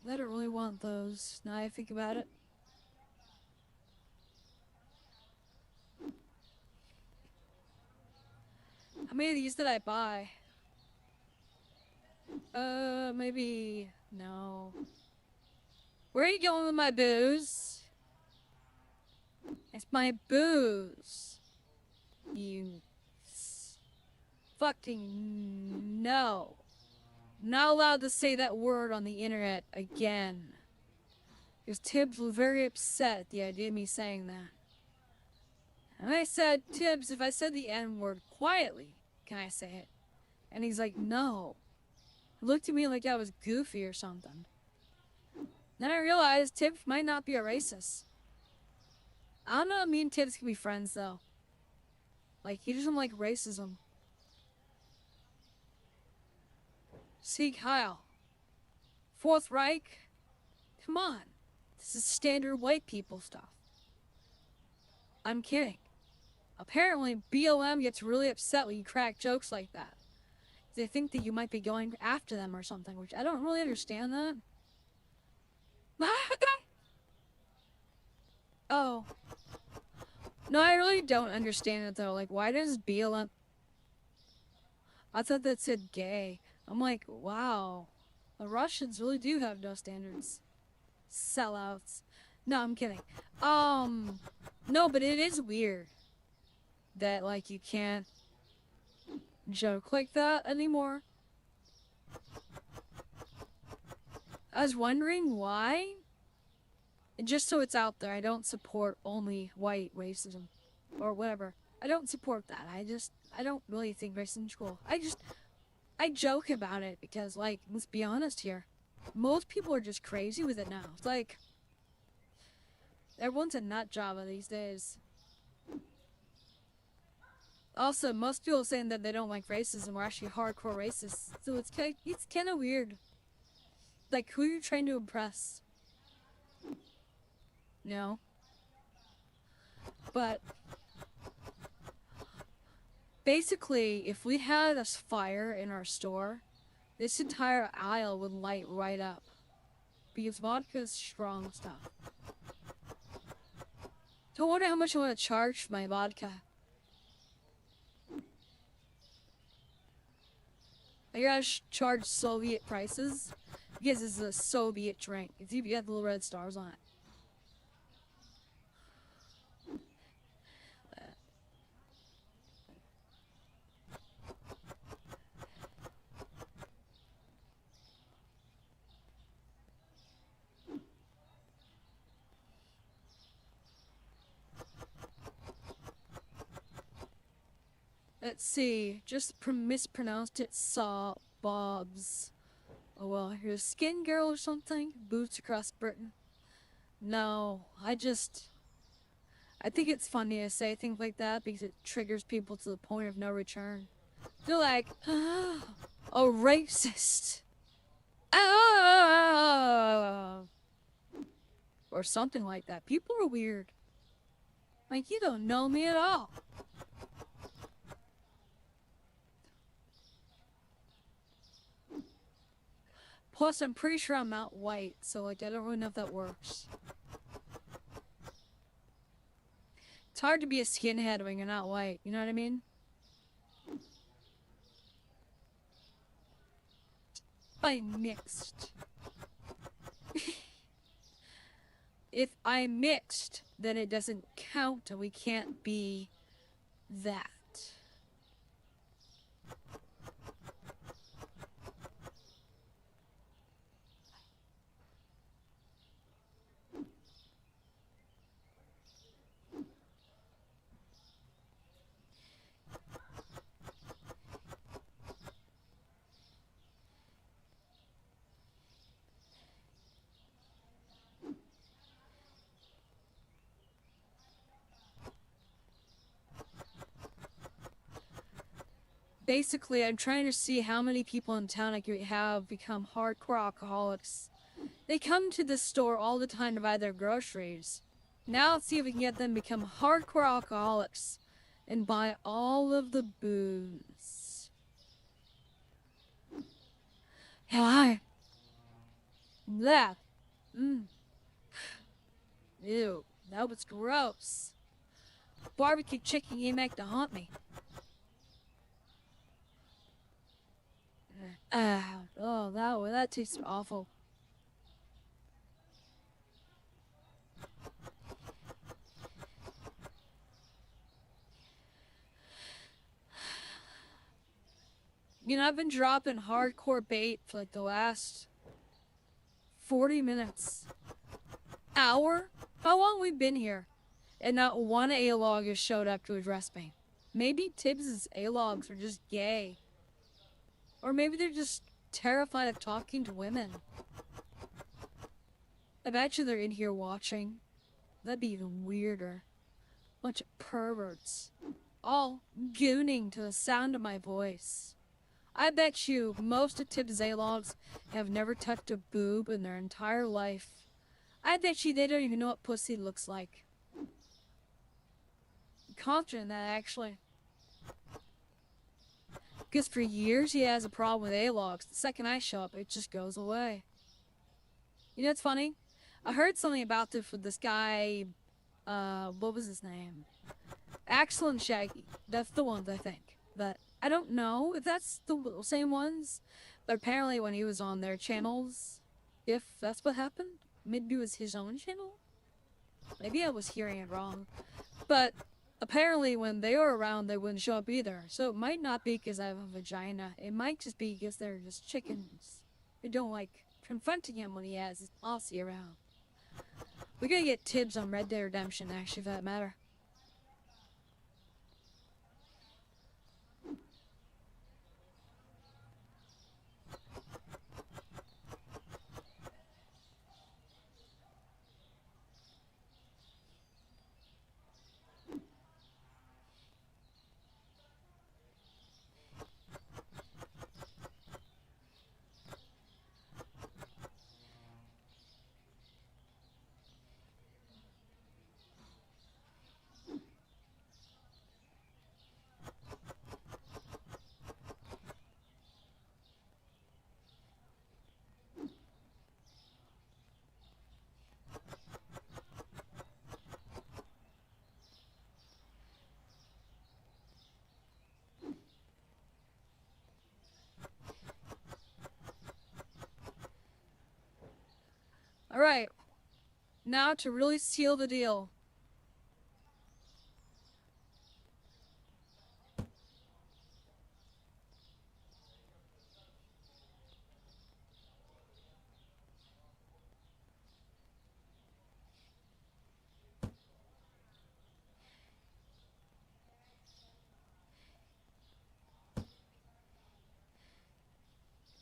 I don't really want those, now I think about it. How many of these did I buy? Maybe... no. Where are you going with my booze? It's my booze. You... fucking... no. Not allowed to say that word on the internet again. Because Tibbs was very upset at the idea of me saying that. And I said, Tibbs, if I said the N-word quietly, can I say it? And he's like, no. He looked at me like I was goofy or something. Then I realized Tibbs might not be a racist. I don't know if me and Tibbs can be friends, though. Like, he doesn't like racism. See, Kyle. Fourth Reich? Come on. This is standard white people stuff. I'm kidding. Apparently, BLM gets really upset when you crack jokes like that. They think that you might be going after them or something, which I don't really understand that. Oh. No, I really don't understand it though. Like, why does BLM... I thought that said gay. I'm like, wow. The Russians really do have no standards. Sellouts. No, I'm kidding. No, but it is weird that, like, you can't joke like that anymore. I was wondering why. And just so it's out there, I don't support only white racism. Or whatever. I don't support that. I don't really think racism's cool. I joke about it because, like, let's be honest here. Most people are just crazy with it now. It's like, everyone's a nut java these days. Also, most people saying that they don't like racism are actually hardcore racists. So it's kind of weird. Like, who are you trying to impress? You know? But basically, if we had a fire in our store, this entire aisle would light right up. Because vodka is strong stuff. So I wonder how much I want to charge for my vodka. I gotta charge Soviet prices. Because it's a Soviet drink. It's even got the little red stars on it. Let's see. Just mispronounced it. Saw Bob's. Oh well, you're a skin girl or something? Boots across Britain. No, I think it's funny to say things like that because it triggers people to the point of no return. They're like, ah, a racist. Ah, or something like that. People are weird. Like, you don't know me at all. Plus, I'm pretty sure I'm not white, so like I don't really know if that works. It's hard to be a skinhead when you're not white, you know what I mean? I'm mixed. If I'm mixed, then it doesn't count and we can't be that. Basically, I'm trying to see how many people in town I could have become hardcore alcoholics. They come to this store all the time to buy their groceries. Now let's see if we can get them to become hardcore alcoholics and buy all of the booze. Hi. That. Ew, that was gross. Barbecue chicken came back to haunt me. Oh, that tastes awful. You know, I've been dropping hardcore bait for like the last 40 minutes. Hour? How long we been here? And not one A-log has showed up to address me. Maybe Tibbs's A-logs are just gay. Or maybe they're just terrified of talking to women. I bet you they're in here watching. That'd be even weirder. Bunch of perverts. All gooning to the sound of my voice. I bet you most of Tibbs A-logs have never touched a boob in their entire life. I bet you they don't even know what pussy looks like. I'm confident in that, actually. Because for years he has a problem with A-logs. The second I show up, it just goes away. You know what's funny? I heard something about this with this guy, what was his name? Axel and Shaggy. That's the ones, I think. But I don't know if that's the same ones. But apparently when he was on their channels, if that's what happened, maybe it was his own channel? Maybe I was hearing it wrong. But apparently when they were around, they wouldn't show up either. So it might not be because I have a vagina. It might just be because they're just chickens. They don't like confronting him when he has his posse around. We gotta get Tibbs on Red Dead Redemption, actually, for that matter. Alright, now to really seal the deal.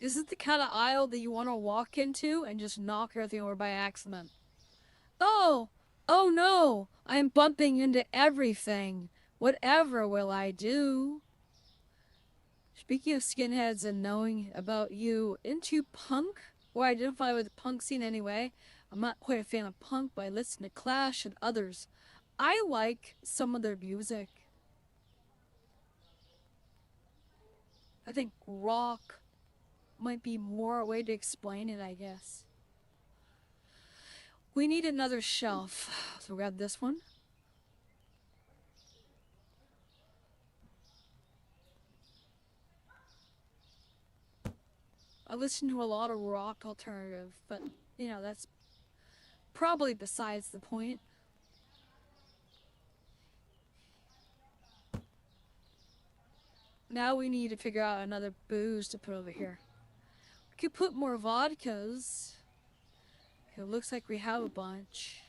This is the kind of aisle that you want to walk into and just knock everything over by accident. Oh! Oh no! I'm bumping into everything. Whatever will I do? Speaking of skinheads and knowing about you, into punk? Or identify with the punk scene anyway. I'm not quite a fan of punk, but I listen to Clash and others. I like some of their music. I think rock might be more a way to explain it, I guess. We need another shelf. So grab this one. I listen to a lot of rock alternative, but you know, that's probably besides the point. Now we need to figure out another booze to put over here. We could put more vodkas. It looks like we have a bunch.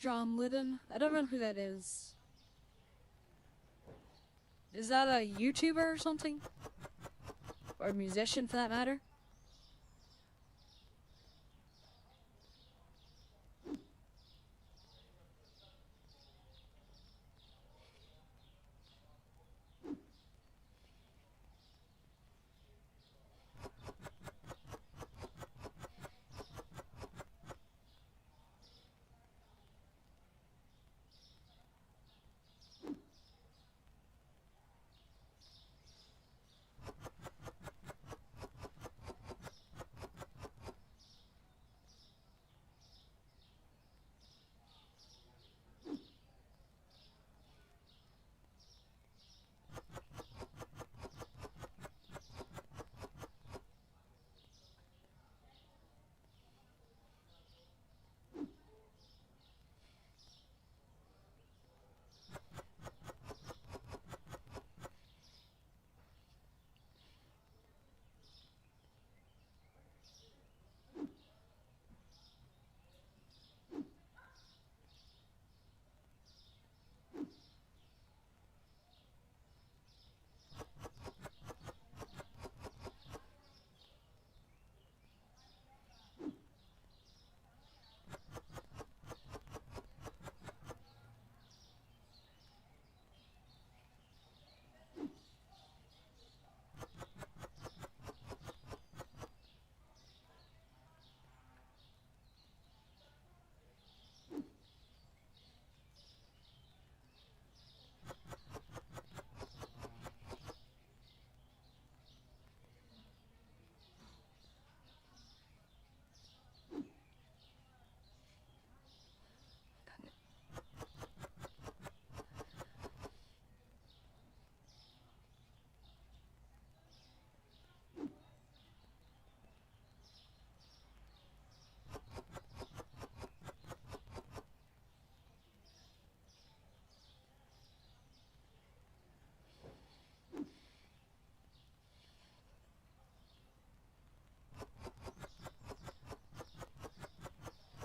John Lydon? I don't know who that is. Is that a YouTuber or something? Or a musician for that matter?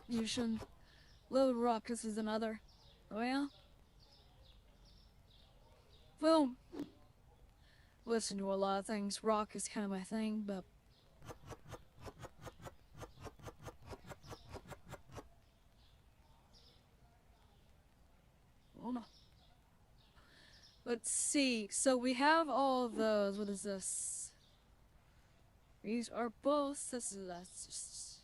You should. Load Ruckus is another. Oh yeah? Well, listen to a lot of things. Rock is kind of my thing, but oh no. But Let's see. So we have all of those. What is this? These are both. That's just.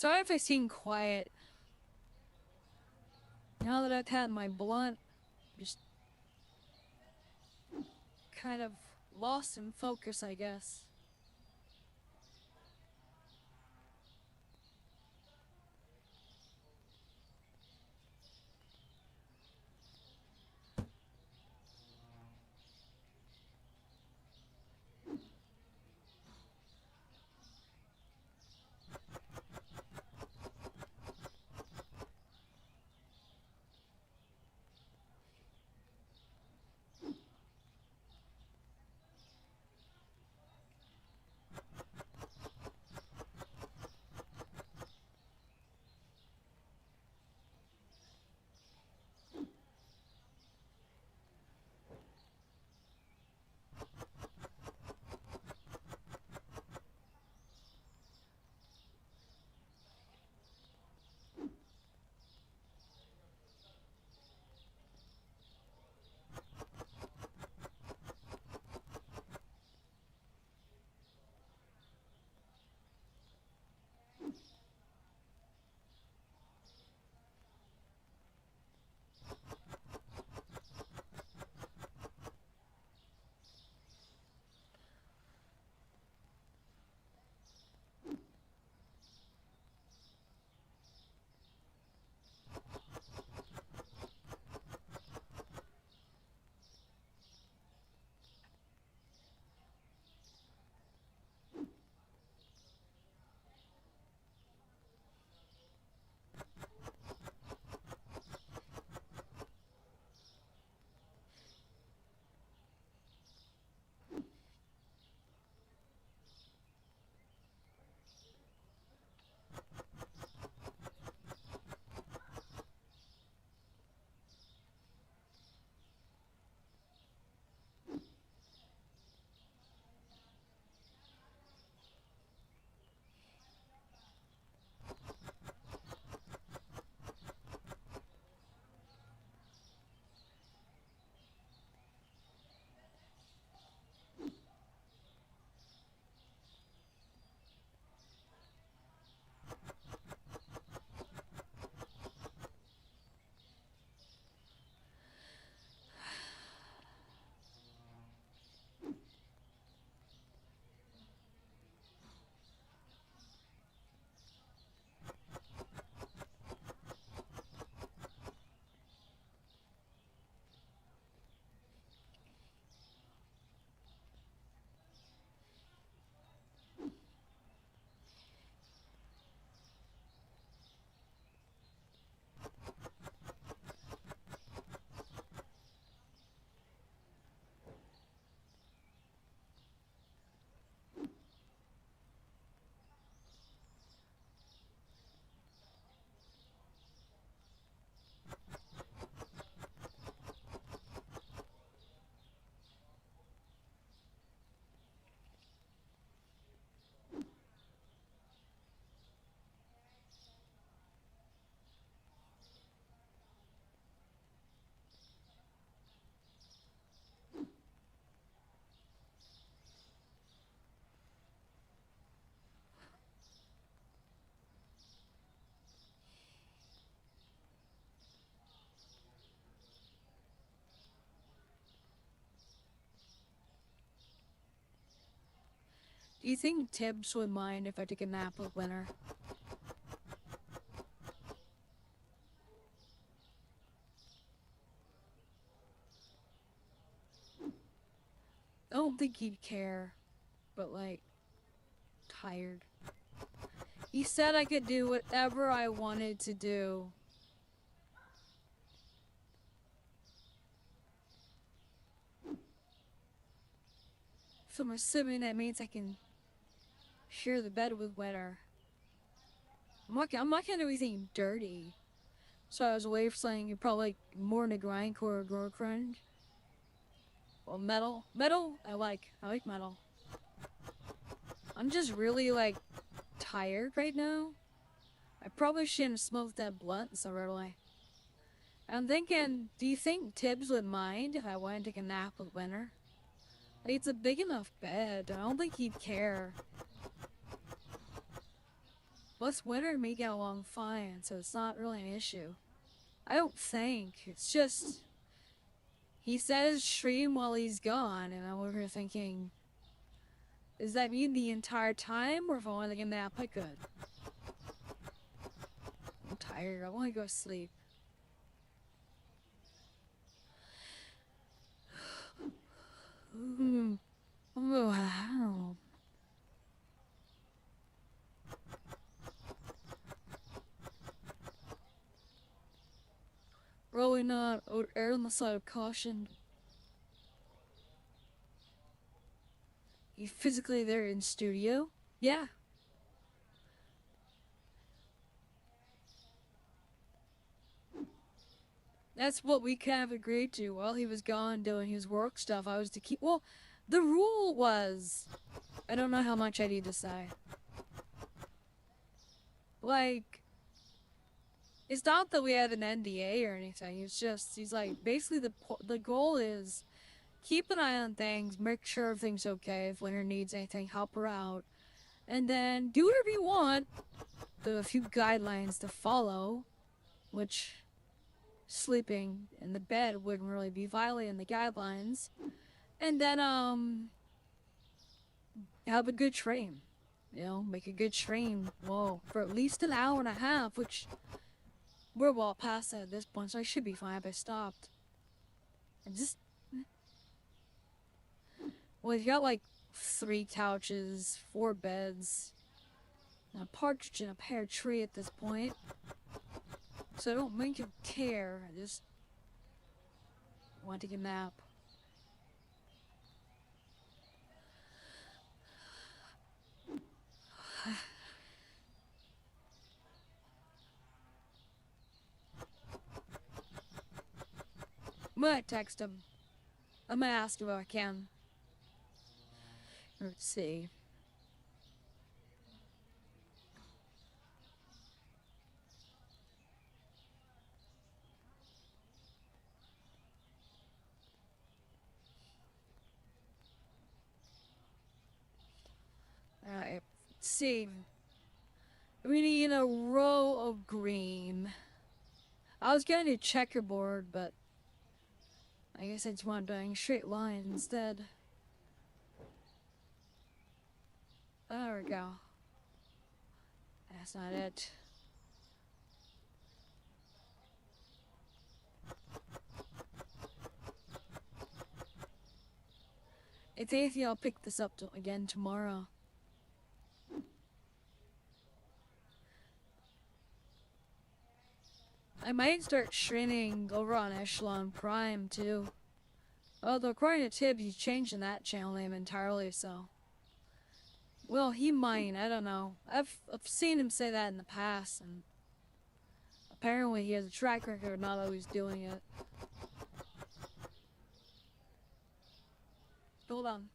Sorry if I seem quiet. Now that I've had my blunt, just kind of lost in focus, I guess. Do you think Tibbs would mind if I took a nap with Winter? think he'd care, but like, tired. He said I could do whatever I wanted to do. So I'm assuming that means I can share the bed with Winter. I'm not gonna do anything dirty. So I was away from saying you're probably like more into grindcore or gore grunge. Well, metal. Metal, I like metal. I'm just really like tired right now. I probably shouldn't have smoked that blunt so early. I'm thinking, do you think Tibbs would mind if I went to take a nap with Winter? Like, it's a big enough bed. I don't think he'd care. Plus, Winter and me get along fine, so it's not really an issue. I don't think. It's just, he says stream while he's gone, and I'm over here thinking, does that mean the entire time, or if I want to get a nap, I could? I'm tired. I want to go to sleep. Oh, wow. Really not. I would err on the side of caution. You physically there in studio? Yeah. That's what we kind of agreed to while he was gone doing his work stuff. I was to keep. Well, the rule was. I don't know how much I need to say. Like, it's not that we have an NDA or anything. It's just, he's like, basically the goal is keep an eye on things, make sure everything's okay. If Winter needs anything, help her out. And then do whatever you want. There are a few guidelines to follow, which sleeping in the bed wouldn't really be violating the guidelines. And then, have a good stream. You know, make a good stream. Whoa, for at least an hour and a half, which we're well past that at this point, so I should be fine if I stopped. And just, well, you got like 3 couches, 4 beds, and a partridge in a pear tree at this point. So I don't make you care. I just want to take a nap. I'm gonna text him. I'm gonna ask him if I can. Let's see. Alright, let's see. We need a row of green. I was getting a checkerboard, but I guess I just want doing straight line instead. There we go. That's not it. It's easy, I'll pick this up again tomorrow. I might start streaming over on Echelon Prime too. Although according to Tibbs, he's changing that channel name entirely, so. Well, he might, I don't know. I've seen him say that in the past, and apparently he has a track record of not always doing it. Hold on.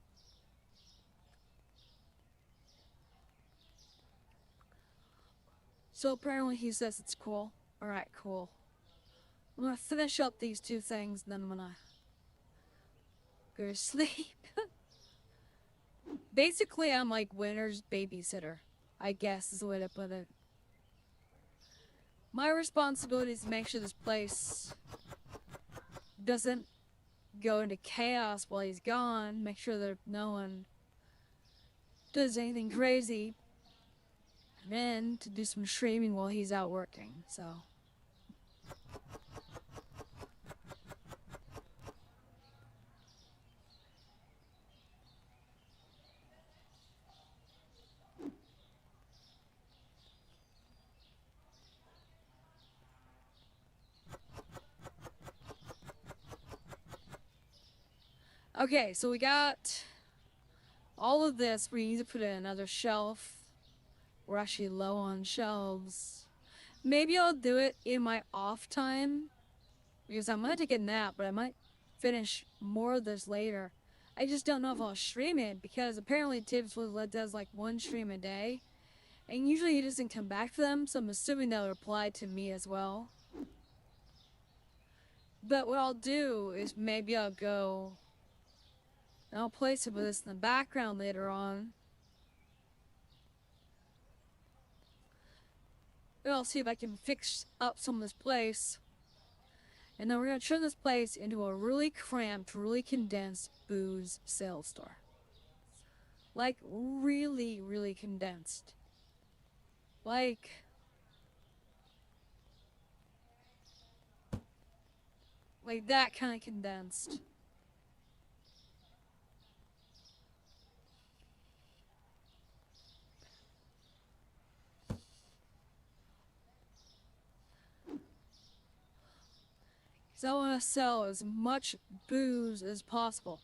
So apparently he says it's cool. Alright, cool. I'm gonna finish up these 2 things, and then I'm gonna go to sleep. Basically, I'm like Winter's babysitter, I guess is the way to put it. My responsibility is to make sure this place doesn't go into chaos while he's gone, make sure that no one does anything crazy, and then to do some streaming while he's out working, so. Okay, so we got all of this. We need to put in another shelf. We're actually low on shelves. Maybe I'll do it in my off time because I'm gonna take a nap, but I might finish more of this later. I just don't know if I'll stream it because apparently Tibbs does like one stream a day, and usually he doesn't come back to them, so I'm assuming they'll reply to me as well. But what I'll do is maybe I'll go and I'll play some of this in the background later on. And I'll see if I can fix up some of this place. And then we're gonna turn this place into a really cramped, really condensed booze sales store. Like, really, really condensed. Like that kind of condensed. Because I want to sell as much booze as possible.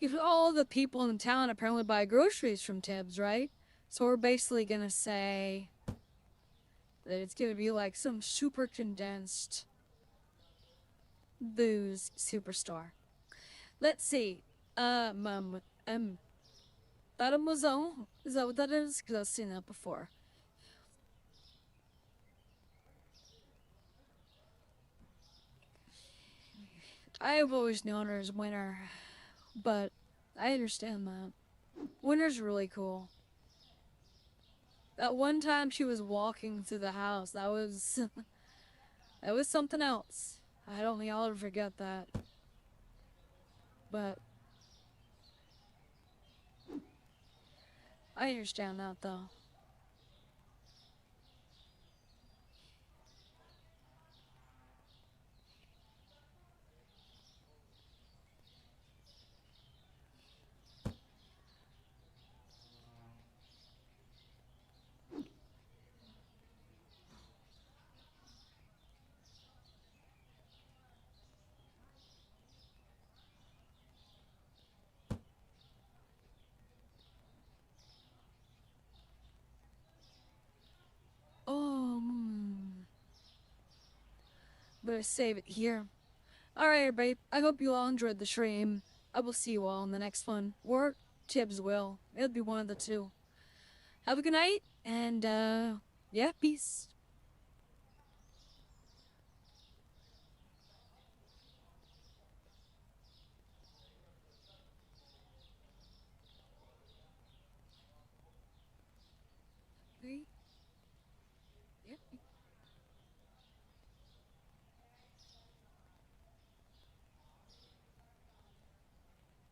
Because all the people in town apparently buy groceries from Tibbs, right? So we're basically gonna say that it's gonna be like some super condensed booze superstar. Let's see. Mademoiselle? Is that what that is? Because I've seen that before. I've always known her as Winter, but I understand that. Winter's really cool. That one time she was walking through the house, that was that was something else. I don't think I'll ever forget that. But I understand that though. Oh, better save it here. Alright, everybody. I hope you all enjoyed the stream. I will see you all in the next one. Or Tibbs will. It'll be one of the two. Have a good night, and yeah, peace.